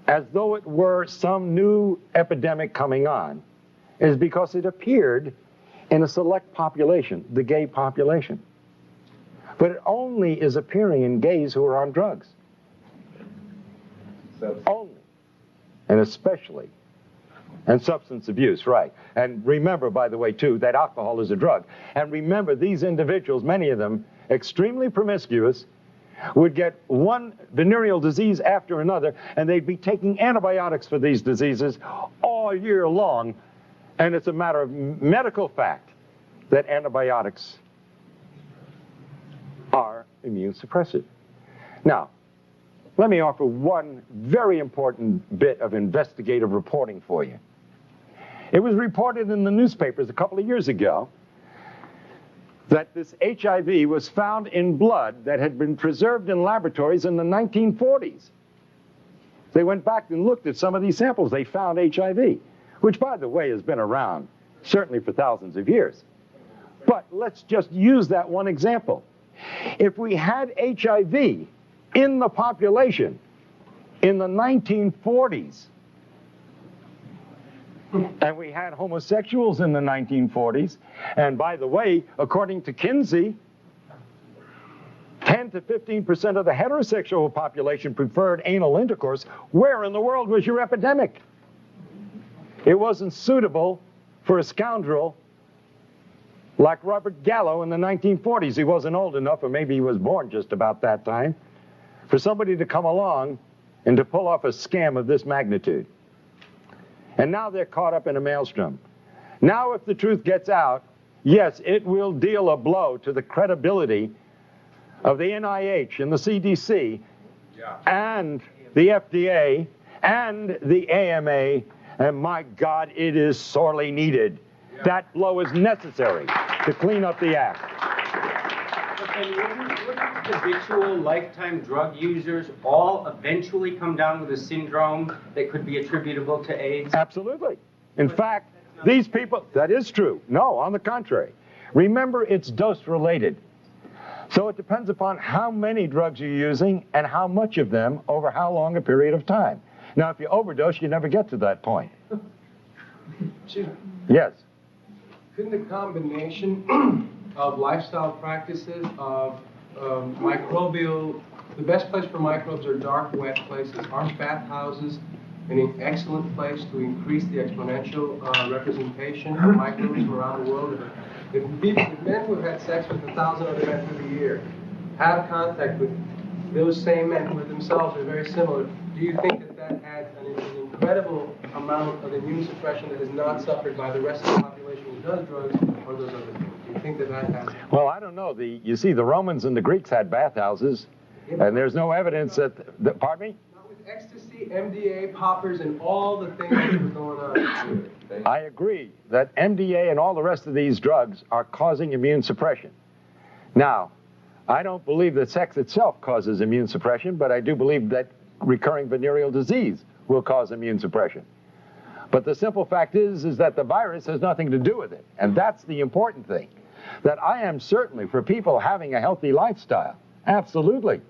as though it were some new epidemic coming on, is because it appeared in a select population, the gay population. But it only is appearing in gays who are on drugs. Only. And especially, and substance abuse, right. And remember, by the way, too, that alcohol is a drug. And remember, these individuals, many of them, extremely promiscuous, would get one venereal disease after another, and they'd be taking antibiotics for these diseases all year long. And it's a matter of medical fact that antibiotics are immune suppressive. Now, let me offer one very important bit of investigative reporting for you. It was reported in the newspapers a couple of years ago that this HIV was found in blood that had been preserved in laboratories in the 1940s. They went back and looked at some of these samples. They found HIV, which, by the way, has been around certainly for thousands of years. But let's just use that one example. If we had HIV in the population in the 1940s, and we had homosexuals in the 1940s, and by the way, according to Kinsey, 10 to 15% of the heterosexual population preferred anal intercourse, where in the world was your epidemic? It wasn't suitable for a scoundrel like Robert Gallo in the 1940s. He wasn't old enough, or maybe he was born just about that time, for somebody to come along and to pull off a scam of this magnitude. And now they're caught up in a maelstrom. Now if the truth gets out, yes, it will deal a blow to the credibility of the NIH and the CDC and the FDA, and the AMA, and my God, it is sorely needed. Yeah. That blow is necessary to clean up the act. And wouldn't habitual lifetime drug users all eventually come down with a syndrome that could be attributable to AIDS? Absolutely. In fact, these people, that is true. No, on the contrary. Remember, it's dose related. So it depends upon how many drugs you're using and how much of them over how long a period of time. Now, if you overdose, you never get to that point. Yes? Couldn't the combination of lifestyle practices, of microbial, the best place for microbes are dark, wet places. Aren't bathhouses an excellent place to increase the exponential representation of microbes from around the world? If men who have had sex with 1,000 other men through the year have contact with those same men who are themselves are very similar, do you think that that adds an incredible amount of immune suppression that is not suffered by the rest of the population who does drugs or those other things? Do you think that that has? Well, I don't know. You see, the Romans and the Greeks had bathhouses, and there's no evidence that pardon me? Not with ecstasy, MDA, poppers, and all the things that were going on. I agree that MDA and all the rest of these drugs are causing immune suppression. Now, I don't believe that sex itself causes immune suppression, but I do believe that recurring venereal disease will cause immune suppression. But the simple fact is that the virus has nothing to do with it. And that's the important thing. That I am certainly for people having a healthy lifestyle. Absolutely.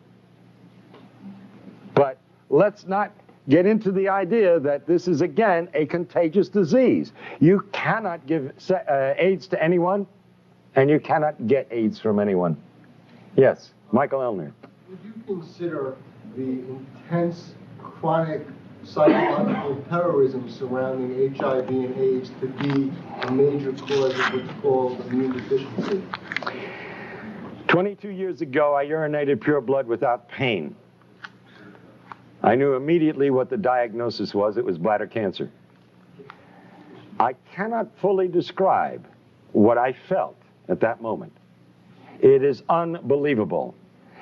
But let's not get into the idea that this is, again, a contagious disease. You cannot give AIDS to anyone, and you cannot get AIDS from anyone. Yes, Michael Elner. Would you consider the intense chronic psychological terrorism surrounding HIV and AIDS to be a major cause of what's called immune deficiency? 22 years ago, I urinated pure blood without pain. I knew immediately what the diagnosis was. It was bladder cancer. I cannot fully describe what I felt at that moment. It is unbelievable.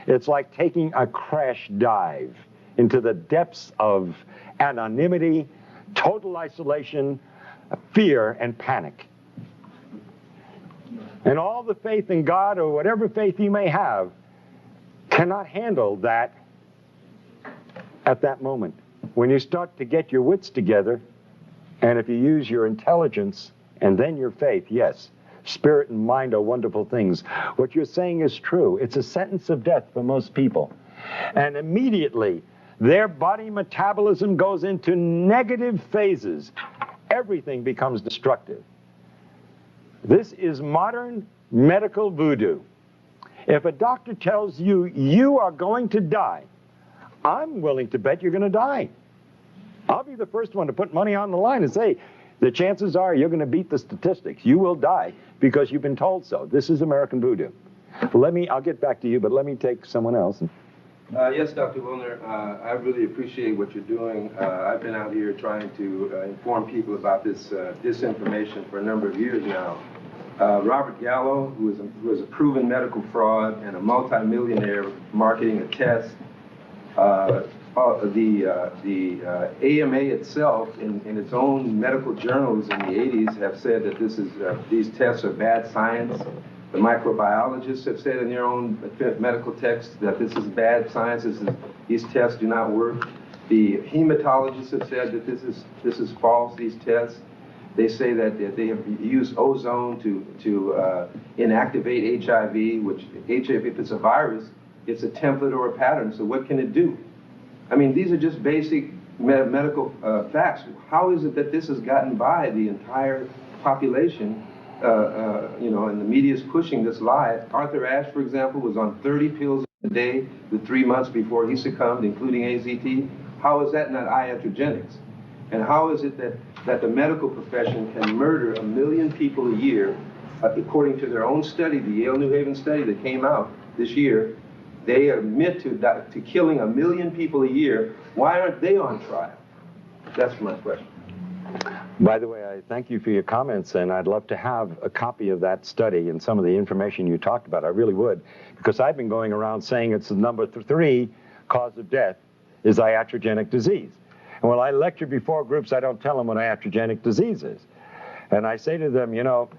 It's like taking a crash dive into the depths of anonymity, total isolation, fear, and panic. And all the faith in God, or whatever faith you may have, cannot handle that at that moment. When you start to get your wits together, and if you use your intelligence and then your faith, yes, spirit and mind are wonderful things. What you're saying is true. It's a sentence of death for most people. And immediately, their body metabolism goes into negative phases. Everything becomes destructive. This is modern medical voodoo. If a doctor tells you you are going to die, I'm willing to bet you're going to die. I'll be the first one to put money on the line and say, the chances are you're going to beat the statistics. You will die because you've been told so. This is American voodoo. I'll get back to you, but let me take someone else. Yes, Dr. Willner, I really appreciate what you're doing. I've been out here trying to inform people about this disinformation for a number of years now. Robert Gallo, who is a proven medical fraud and a multimillionaire marketing a test, the AMA itself, in its own medical journals in the 80s, have said that these tests are bad science. The microbiologists have said in their own medical texts that this is bad science. These tests do not work. The hematologists have said that this is false. These tests. They say that they have used ozone to inactivate HIV, which HIV, if it's a virus, it's a template or a pattern. So what can it do? I mean, these are just basic medical facts. How is it that this has gotten by the entire population? And the media is pushing this lie. Arthur Ashe, for example, was on 30 pills a day the 3 months before he succumbed, including AZT. How is that not iatrogenics? And how is it that the medical profession can murder 1 million people a year, according to their own study, the Yale New Haven study that came out this year? They admit to killing 1 million people a year. Why aren't they on trial? That's my question. By the way, I thank you for your comments, and I'd love to have a copy of that study and some of the information you talked about. I really would, because I've been going around saying it's the number 3 cause of death is iatrogenic disease. And when I lecture before groups, I don't tell them what iatrogenic disease is. And I say to them, you know,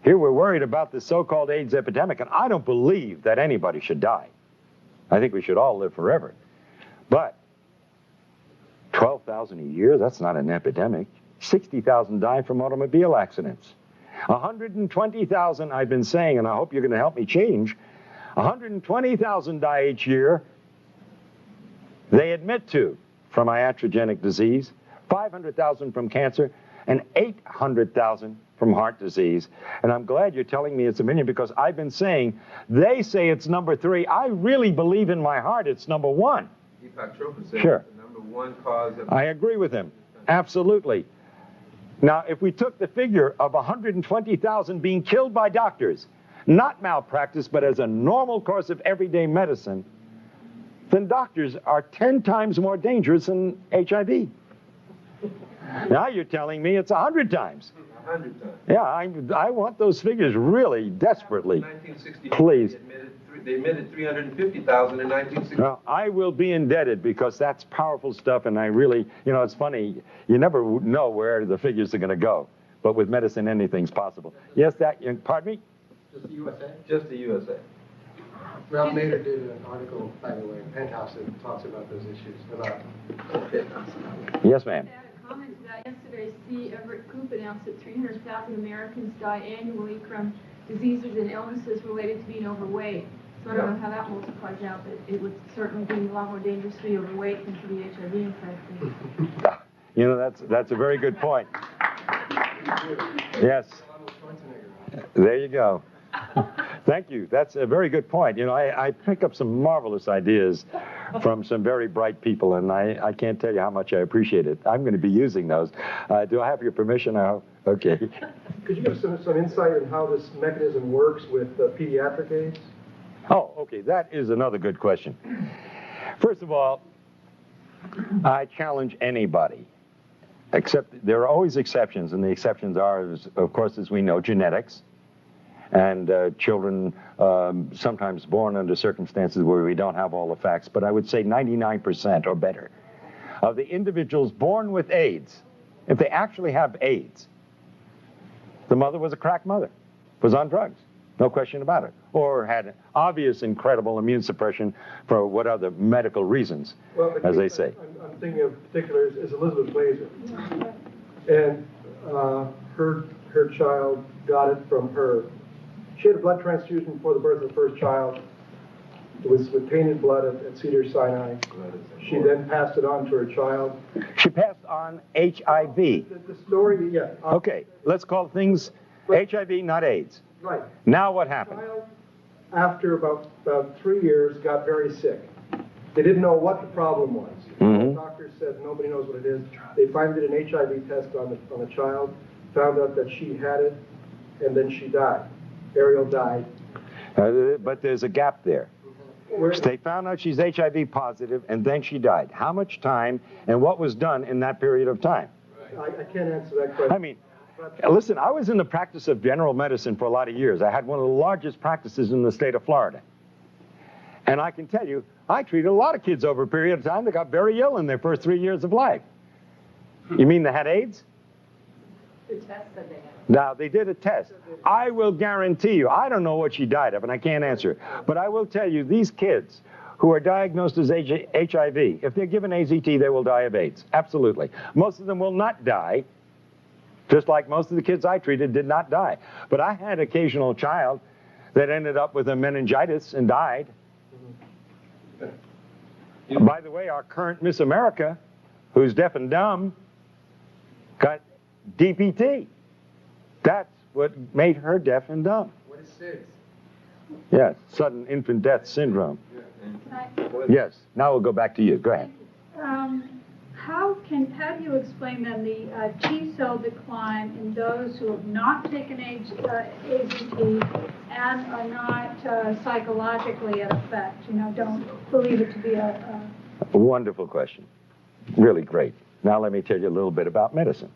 here we're worried about this so-called AIDS epidemic, and I don't believe that anybody should die. I think we should all live forever. But 12,000 a year, that's not an epidemic. 60,000 die from automobile accidents. 120,000, I've been saying, and I hope you're going to help me change, 120,000 die each year, they admit to, from iatrogenic disease, 500,000 from cancer, and 800,000 from heart disease. And I'm glad you're telling me it's 1 million, because I've been saying, they say it's number 3. I really believe in my heart it's number 1. Deepak Chopra said Sure. the number 1 cause of... I agree with him. Absolutely. Now, if we took the figure of 120,000 being killed by doctors, not malpractice, but as a normal course of everyday medicine, then doctors are 10 times more dangerous than HIV. Now you're telling me it's 100 times. 100 times. Yeah, I want those figures really desperately. 1964, Please. They admitted 350,000 in 1960. Well, I will be indebted, because that's powerful stuff, and I really, you know, it's funny, you never know where the figures are going to go, but with medicine, anything's possible. Yes, pardon me? Just the USA? Just the USA. Ralph Nader did an article, by the way, in Penthouse that talks about those issues. Yes, ma'am. Comment to that. Yesterday, C. Everett Koop announced that 300,000 Americans die annually from diseases and illnesses related to being overweight. So I don't know how that multiplies out, but it would certainly be a lot more dangerous to be overweight than to be HIV infected. You know, that's a very good point. Yes. There you go. Thank you. That's a very good point. You know, I pick up some marvelous ideas from some very bright people, and I can't tell you how much I appreciate it. I'm going to be using those. Do I have your permission now? Okay. Could you give some insight on how this mechanism works with pediatric AIDS? Oh, okay. That is another good question. First of all, I challenge anybody, except there are always exceptions, and the exceptions are, of course, as we know, genetics. And children sometimes born under circumstances where we don't have all the facts, but I would say 99% or better of the individuals born with AIDS, if they actually have AIDS, the mother was a crack mother, was on drugs, no question about it, or had obvious incredible immune suppression for what other medical reasons, as they say. I'm thinking of particular is Elizabeth Glazer. And her child got it from her. She had a blood transfusion before the birth of the first child. It was with tainted blood at Cedars-Sinai. She then passed it on to her child. She passed on HIV. The story, yeah. Okay, let's call things HIV, not AIDS. Right. Now what happened? The child, after about 3 years, got very sick. They didn't know what the problem was. Mm-hmm. The doctor said nobody knows what it is. They finally did an HIV test on the child, found out that she had it, and then she died. Ariel died. But there's a gap there. They found out she's HIV positive, and then she died. How much time and what was done in that period of time? I can't answer that question. I mean, listen, I was in the practice of general medicine for a lot of years. I had one of the largest practices in the state of Florida. And I can tell you, I treated a lot of kids over a period of time that got very ill in their first 3 years of life. You mean they had AIDS? The test that they had. Now, they did a test. I will guarantee you, I don't know what she died of, and I can't answer it, but I will tell you, these kids who are diagnosed as HIV, if they're given AZT, they will die of AIDS. Absolutely. Most of them will not die, just like most of the kids I treated did not die. But I had an occasional child that ended up with a meningitis and died. By the way, our current Miss America, who's deaf and dumb, got DPT. That's what made her deaf and dumb. What is SIDS? Yes, sudden infant death syndrome. Yes, now we'll go back to you. Go ahead. How do you explain then the T-cell decline in those who have not taken AZT and are not psychologically at effect? You know, don't believe it to be a wonderful question. Really great. Now let me tell you a little bit about medicine.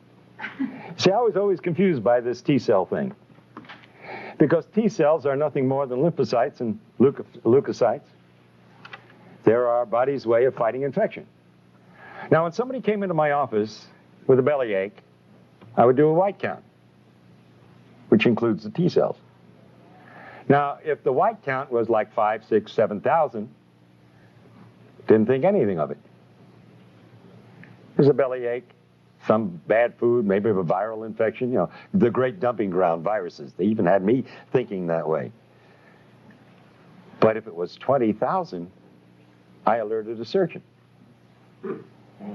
See, I was always confused by this T-cell thing. Because T-cells are nothing more than lymphocytes and leukocytes. They're our body's way of fighting infection. Now, when somebody came into my office with a bellyache, I would do a white count, which includes the T cells. Now, if the white count was like 5, 6, 7,000, didn't think anything of it. There's a bellyache, some bad food, maybe of a viral infection, you know, the great dumping ground viruses. They even had me thinking that way. But if it was 20,000, I alerted a surgeon.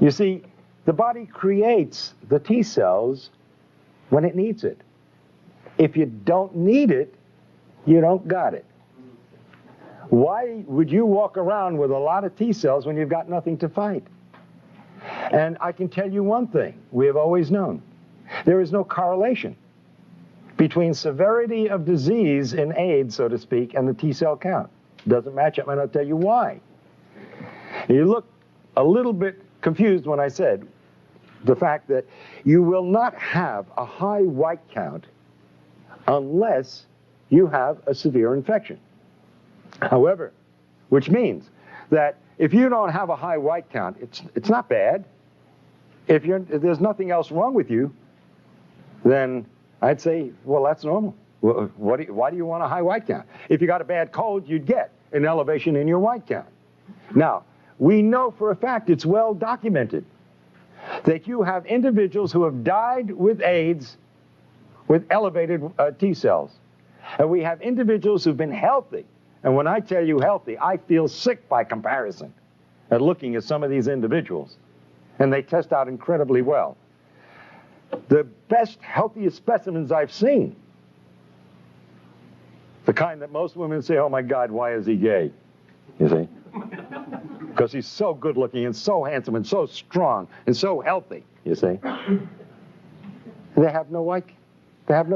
You see, the body creates the T cells when it needs it. If you don't need it, you don't got it. Why would you walk around with a lot of T cells when you've got nothing to fight? And I can tell you one thing we have always known. There is no correlation between severity of disease in AIDS, so to speak, and the T cell count. Doesn't match up, and I'll tell you why. You look a little bit confused when I said the fact that you will not have a high white count unless you have a severe infection. However, which means that if you don't have a high white count, it's not bad. If there's nothing else wrong with you, then I'd say, well, that's normal. Well, why do you want a high white count? If you got a bad cold, you'd get an elevation in your white count. Now, we know for a fact, it's well documented, that you have individuals who have died with AIDS with elevated T cells. And we have individuals who've been healthy. And when I tell you healthy, I feel sick by comparison at looking at some of these individuals. And they test out incredibly well. The best, healthiest specimens I've seen, the kind that most women say, oh my God, why is he gay? You see? Because he's so good looking and so handsome and so strong and so healthy, you see? They have no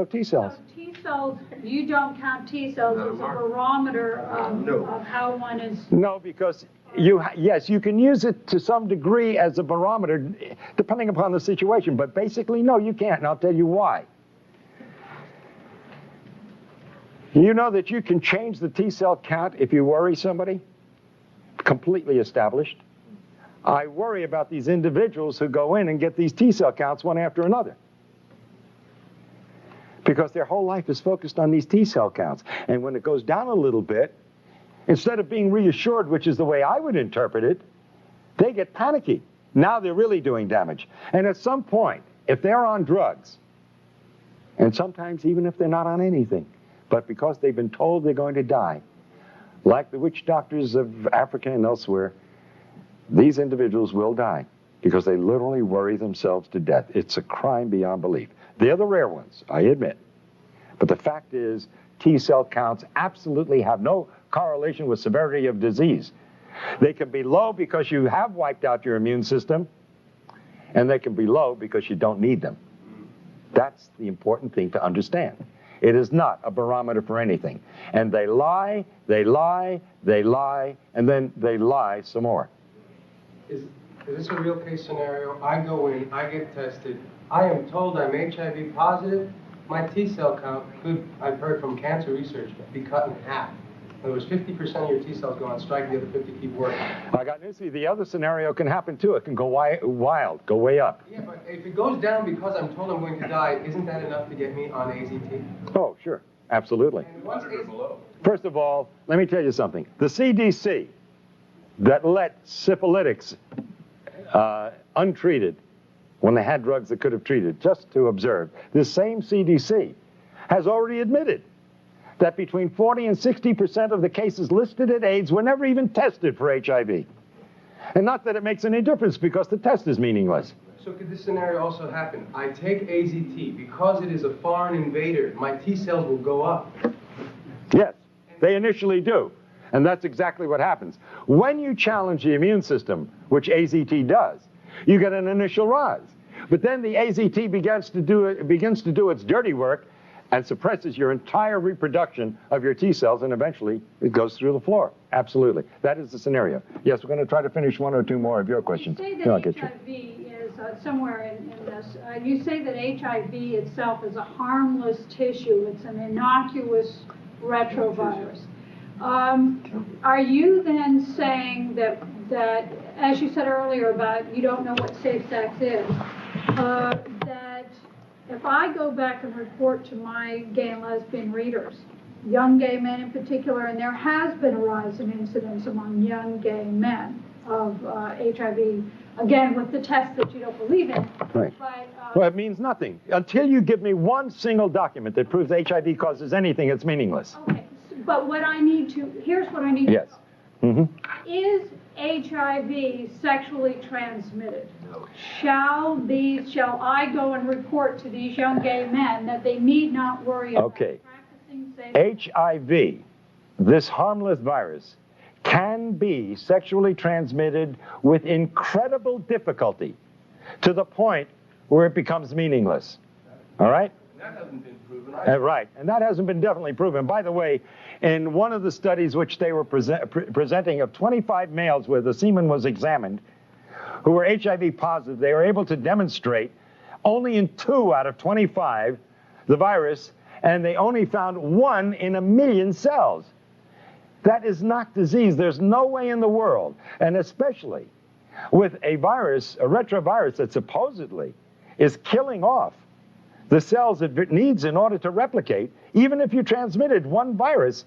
T cells. So T cells, you don't count T cells as a barometer of how one is... No, because yes, you can use it to some degree as a barometer, depending upon the situation, but basically, no, you can't, and I'll tell you why. You know that you can change the T cell count if you worry somebody? Completely established. I worry about these individuals who go in and get these T cell counts one after another, because their whole life is focused on these T cell counts. And when it goes down a little bit, instead of being reassured, which is the way I would interpret it, they get panicky. Now they're really doing damage. And at some point, if they're on drugs, and sometimes even if they're not on anything, but because they've been told they're going to die, like the witch doctors of Africa and elsewhere, these individuals will die because they literally worry themselves to death. It's a crime beyond belief. They're the rare ones, I admit. But the fact is, T cell counts absolutely have no correlation with severity of disease. They can be low because you have wiped out your immune system, and they can be low because you don't need them. That's the important thing to understand. It is not a barometer for anything. And they lie, they lie, they lie, and then they lie some more. Is this a real case scenario? I go in, I get tested, I am told I'm HIV positive. My T cell count could, I've heard from cancer research, be cut in half. In other words, 50% of your T cells go on strike, the other 50 keep working. I got news for you. The other scenario can happen too. It can go wild, go way up. Yeah, but if it goes down because I'm told I'm going to die, isn't that enough to get me on AZT? Oh, sure. Absolutely. First of all, let me tell you something. The CDC that let syphilitics untreated when they had drugs that could have treated, just to observe, this same CDC has already admitted that between 40 and 60% of the cases listed at AIDS were never even tested for HIV. And not that it makes any difference because the test is meaningless. So could this scenario also happen? I take AZT, because it is a foreign invader, my T cells will go up. Yes, they initially do. And that's exactly what happens. When you challenge the immune system, which AZT does, you get an initial rise. But then the AZT begins to do its dirty work and suppresses your entire reproduction of your T cells, and eventually it goes through the floor. Absolutely. That is the scenario. Yes, we're going to try to finish one or two more of your questions. You say that HIV is somewhere in this. You say that HIV itself is a harmless tissue. It's an innocuous retrovirus. Are you then saying that as you said earlier about you don't know what safe sex is, that if I go back and report to my gay and lesbian readers, young gay men in particular, and there has been a rise in incidence among young gay men of HIV, again, with the test that you don't believe in. Right. But, Well, it means nothing. Until you give me one single document that proves HIV causes anything, it's meaningless. okay, but what I need to, here's what I need Yes. to know. Mm-hmm. Is HIV sexually transmitted? Shall I go and report to these young gay men that they need not worry about practicing safe? HIV, this harmless virus, can be sexually transmitted with incredible difficulty to the point where it becomes meaningless. All right? That hasn't been proven either. Right, and that hasn't been definitely proven. By the way, in one of the studies which they were presenting of 25 males where the semen was examined, who were HIV positive, they were able to demonstrate only in 2 out of 25 the virus, and they only found 1 in 1,000,000 cells. That is not disease. There's no way in the world, and especially with a virus, a retrovirus that supposedly is killing off the cells it needs in order to replicate, even if you transmitted 1 virus,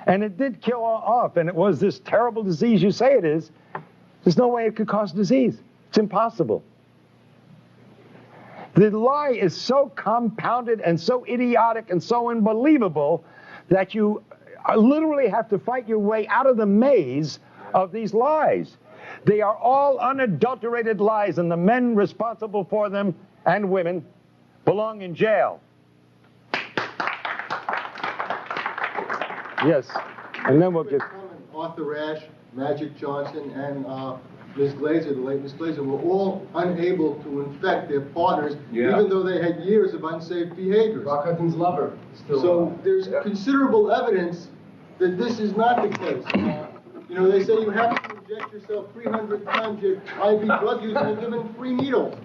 and it did kill off, and it was this terrible disease you say it is, there's no way it could cause disease. It's impossible. The lie is so compounded and so idiotic and so unbelievable that you literally have to fight your way out of the maze of these lies. They are all unadulterated lies, and the men responsible for them, and women, belong in jail. Yes, and then we'll get... Arthur Ashe, Magic Johnson, and Ms. Glazer, the late Ms. Glazer, were all unable to infect their partners, even though they had years of unsafe behaviors. Rock Hudson's lover. So there's considerable evidence that this is not the case. You know, they say you have to inject yourself 300 times your IV drug use and given 3 needles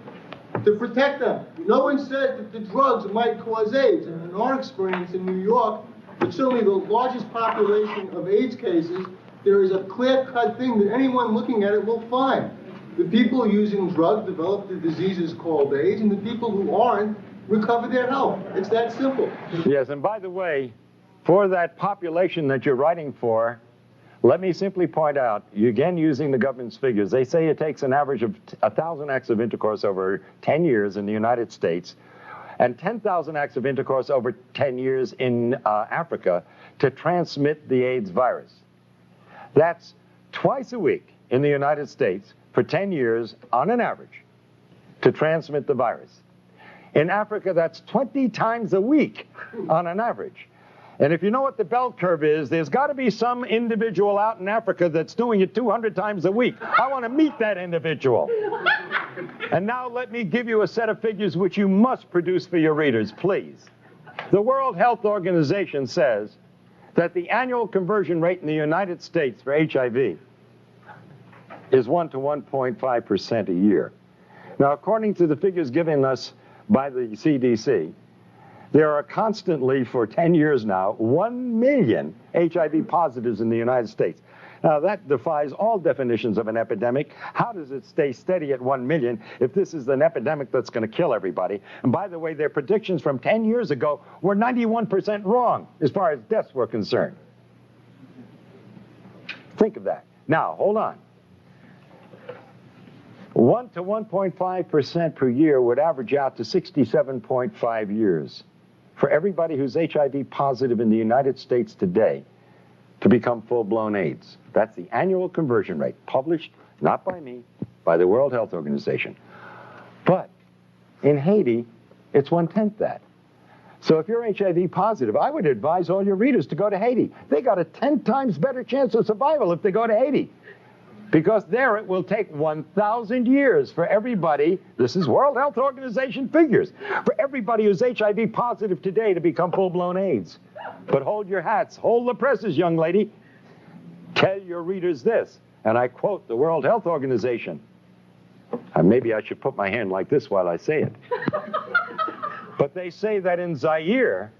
to protect them. No one said that the drugs might cause AIDS. And in our experience in New York, with certainly the largest population of AIDS cases, there is a clear-cut thing that anyone looking at it will find. The people using drugs develop the diseases called AIDS, and the people who aren't recover their health. It's that simple. Yes, and by the way, for that population that you're writing for, let me simply point out, again using the government's figures, they say it takes an average of 1,000 acts of intercourse over 10 years in the United States and 10,000 acts of intercourse over 10 years in Africa to transmit the AIDS virus. That's twice a week in the United States for 10 years on an average to transmit the virus. In Africa, that's 20 times a week on an average. And if you know what the bell curve is, there's got to be some individual out in Africa that's doing it 200 times a week. I want to meet that individual. And now let me give you a set of figures which you must produce for your readers, please. The World Health Organization says that the annual conversion rate in the United States for HIV is 1 to 1.5% a year. Now, according to the figures given us by the CDC, there are constantly, for 10 years now, 1 million HIV positives in the United States. Now, that defies all definitions of an epidemic. How does it stay steady at 1 million if this is an epidemic that's going to kill everybody? And by the way, their predictions from 10 years ago were 91% wrong as far as deaths were concerned. Think of that. Now, hold on. 1 to 1.5% per year would average out to 67.5 years for everybody who's HIV positive in the United States today to become full-blown AIDS. That's the annual conversion rate, published not by me, by the World Health Organization. But in Haiti, it's 1/10 that. So if you're HIV positive, I would advise all your readers to go to Haiti. They got a 10 times better chance of survival if they go to Haiti. Because there it will take 1,000 years for everybody, this is World Health Organization figures, for everybody who's HIV positive today to become full-blown AIDS. But hold your hats, hold the presses, young lady. Tell your readers this, and I quote the World Health Organization. Maybe I should put my hand like this while I say it. But they say that in Zaire,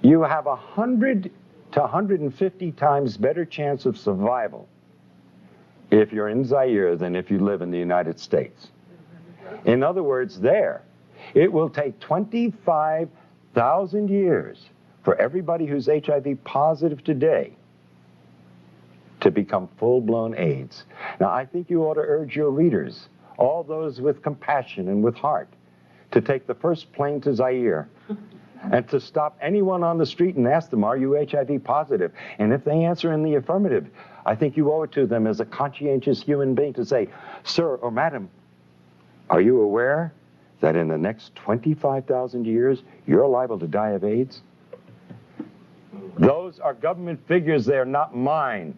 you have 100 to 150 times better chance of survival if you're in Zaire than if you live in the United States. In other words, there, it will take 25,000 years for everybody who's HIV positive today to become full-blown AIDS. Now, I think you ought to urge your readers, all those with compassion and with heart, to take the first plane to Zaire and to stop anyone on the street and ask them, are you HIV positive? And if they answer in the affirmative, I think you owe it to them as a conscientious human being to say, sir or madam, are you aware that in the next 25,000 years, you're liable to die of AIDS? Those are government figures, they're not mine.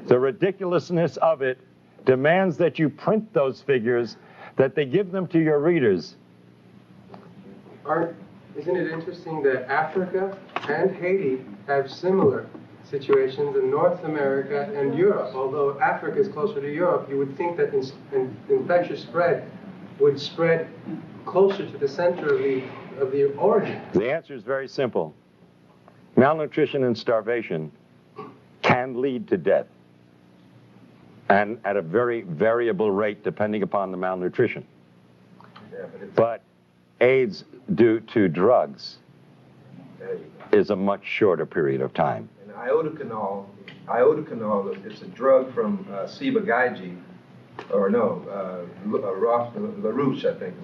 The ridiculousness of it demands that you print those figures, that they give them to your readers. Isn't it interesting that Africa and Haiti have similar situations in North America and Europe? Although Africa is closer to Europe, you would think that infectious spread would spread closer to the center of the origin. The answer is very simple. Malnutrition and starvation can lead to death, and at a very variable rate depending upon the malnutrition. But AIDS due to drugs is a much shorter period of time. And iodocanol, it's a drug from Ciba-Geigy, or no, LaRouche, I think.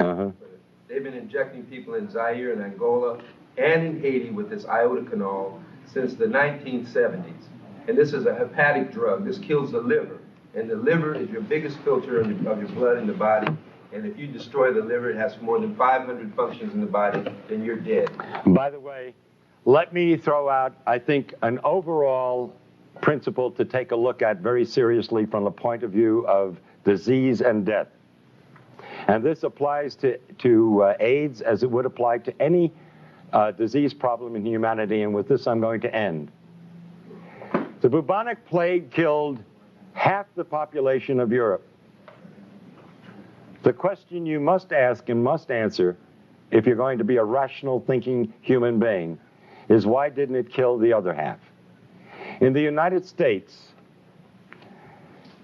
They've been injecting people in Zaire and Angola and in Haiti with this iodocanol since the 1970s. And this is a hepatic drug. This kills the liver. And the liver is your biggest filter of your blood in the body. And if you destroy the liver, it has more than 500 functions in the body, then you're dead. By the way, let me throw out, I think, an overall principle to take a look at very seriously from the point of view of disease and death. And this applies to AIDS as it would apply to any disease problem in humanity, and with this I'm going to end. The bubonic plague killed half the population of Europe. The question you must ask and must answer, if you're going to be a rational thinking human being, is why didn't it kill the other half? In the United States,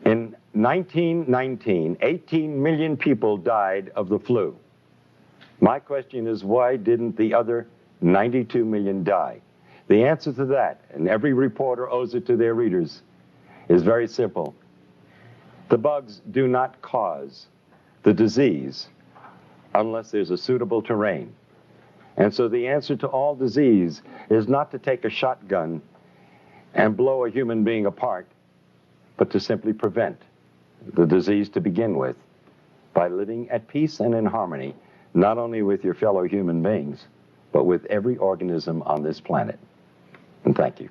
in 1919, 18 million people died of the flu. My question is, why didn't the other 92 million die? The answer to that, and every reporter owes it to their readers, is very simple. The bugs do not cause the disease unless there's a suitable terrain. And so the answer to all disease is not to take a shotgun and blow a human being apart, but to simply prevent the disease to begin with by living at peace and in harmony, not only with your fellow human beings, but with every organism on this planet. And thank you.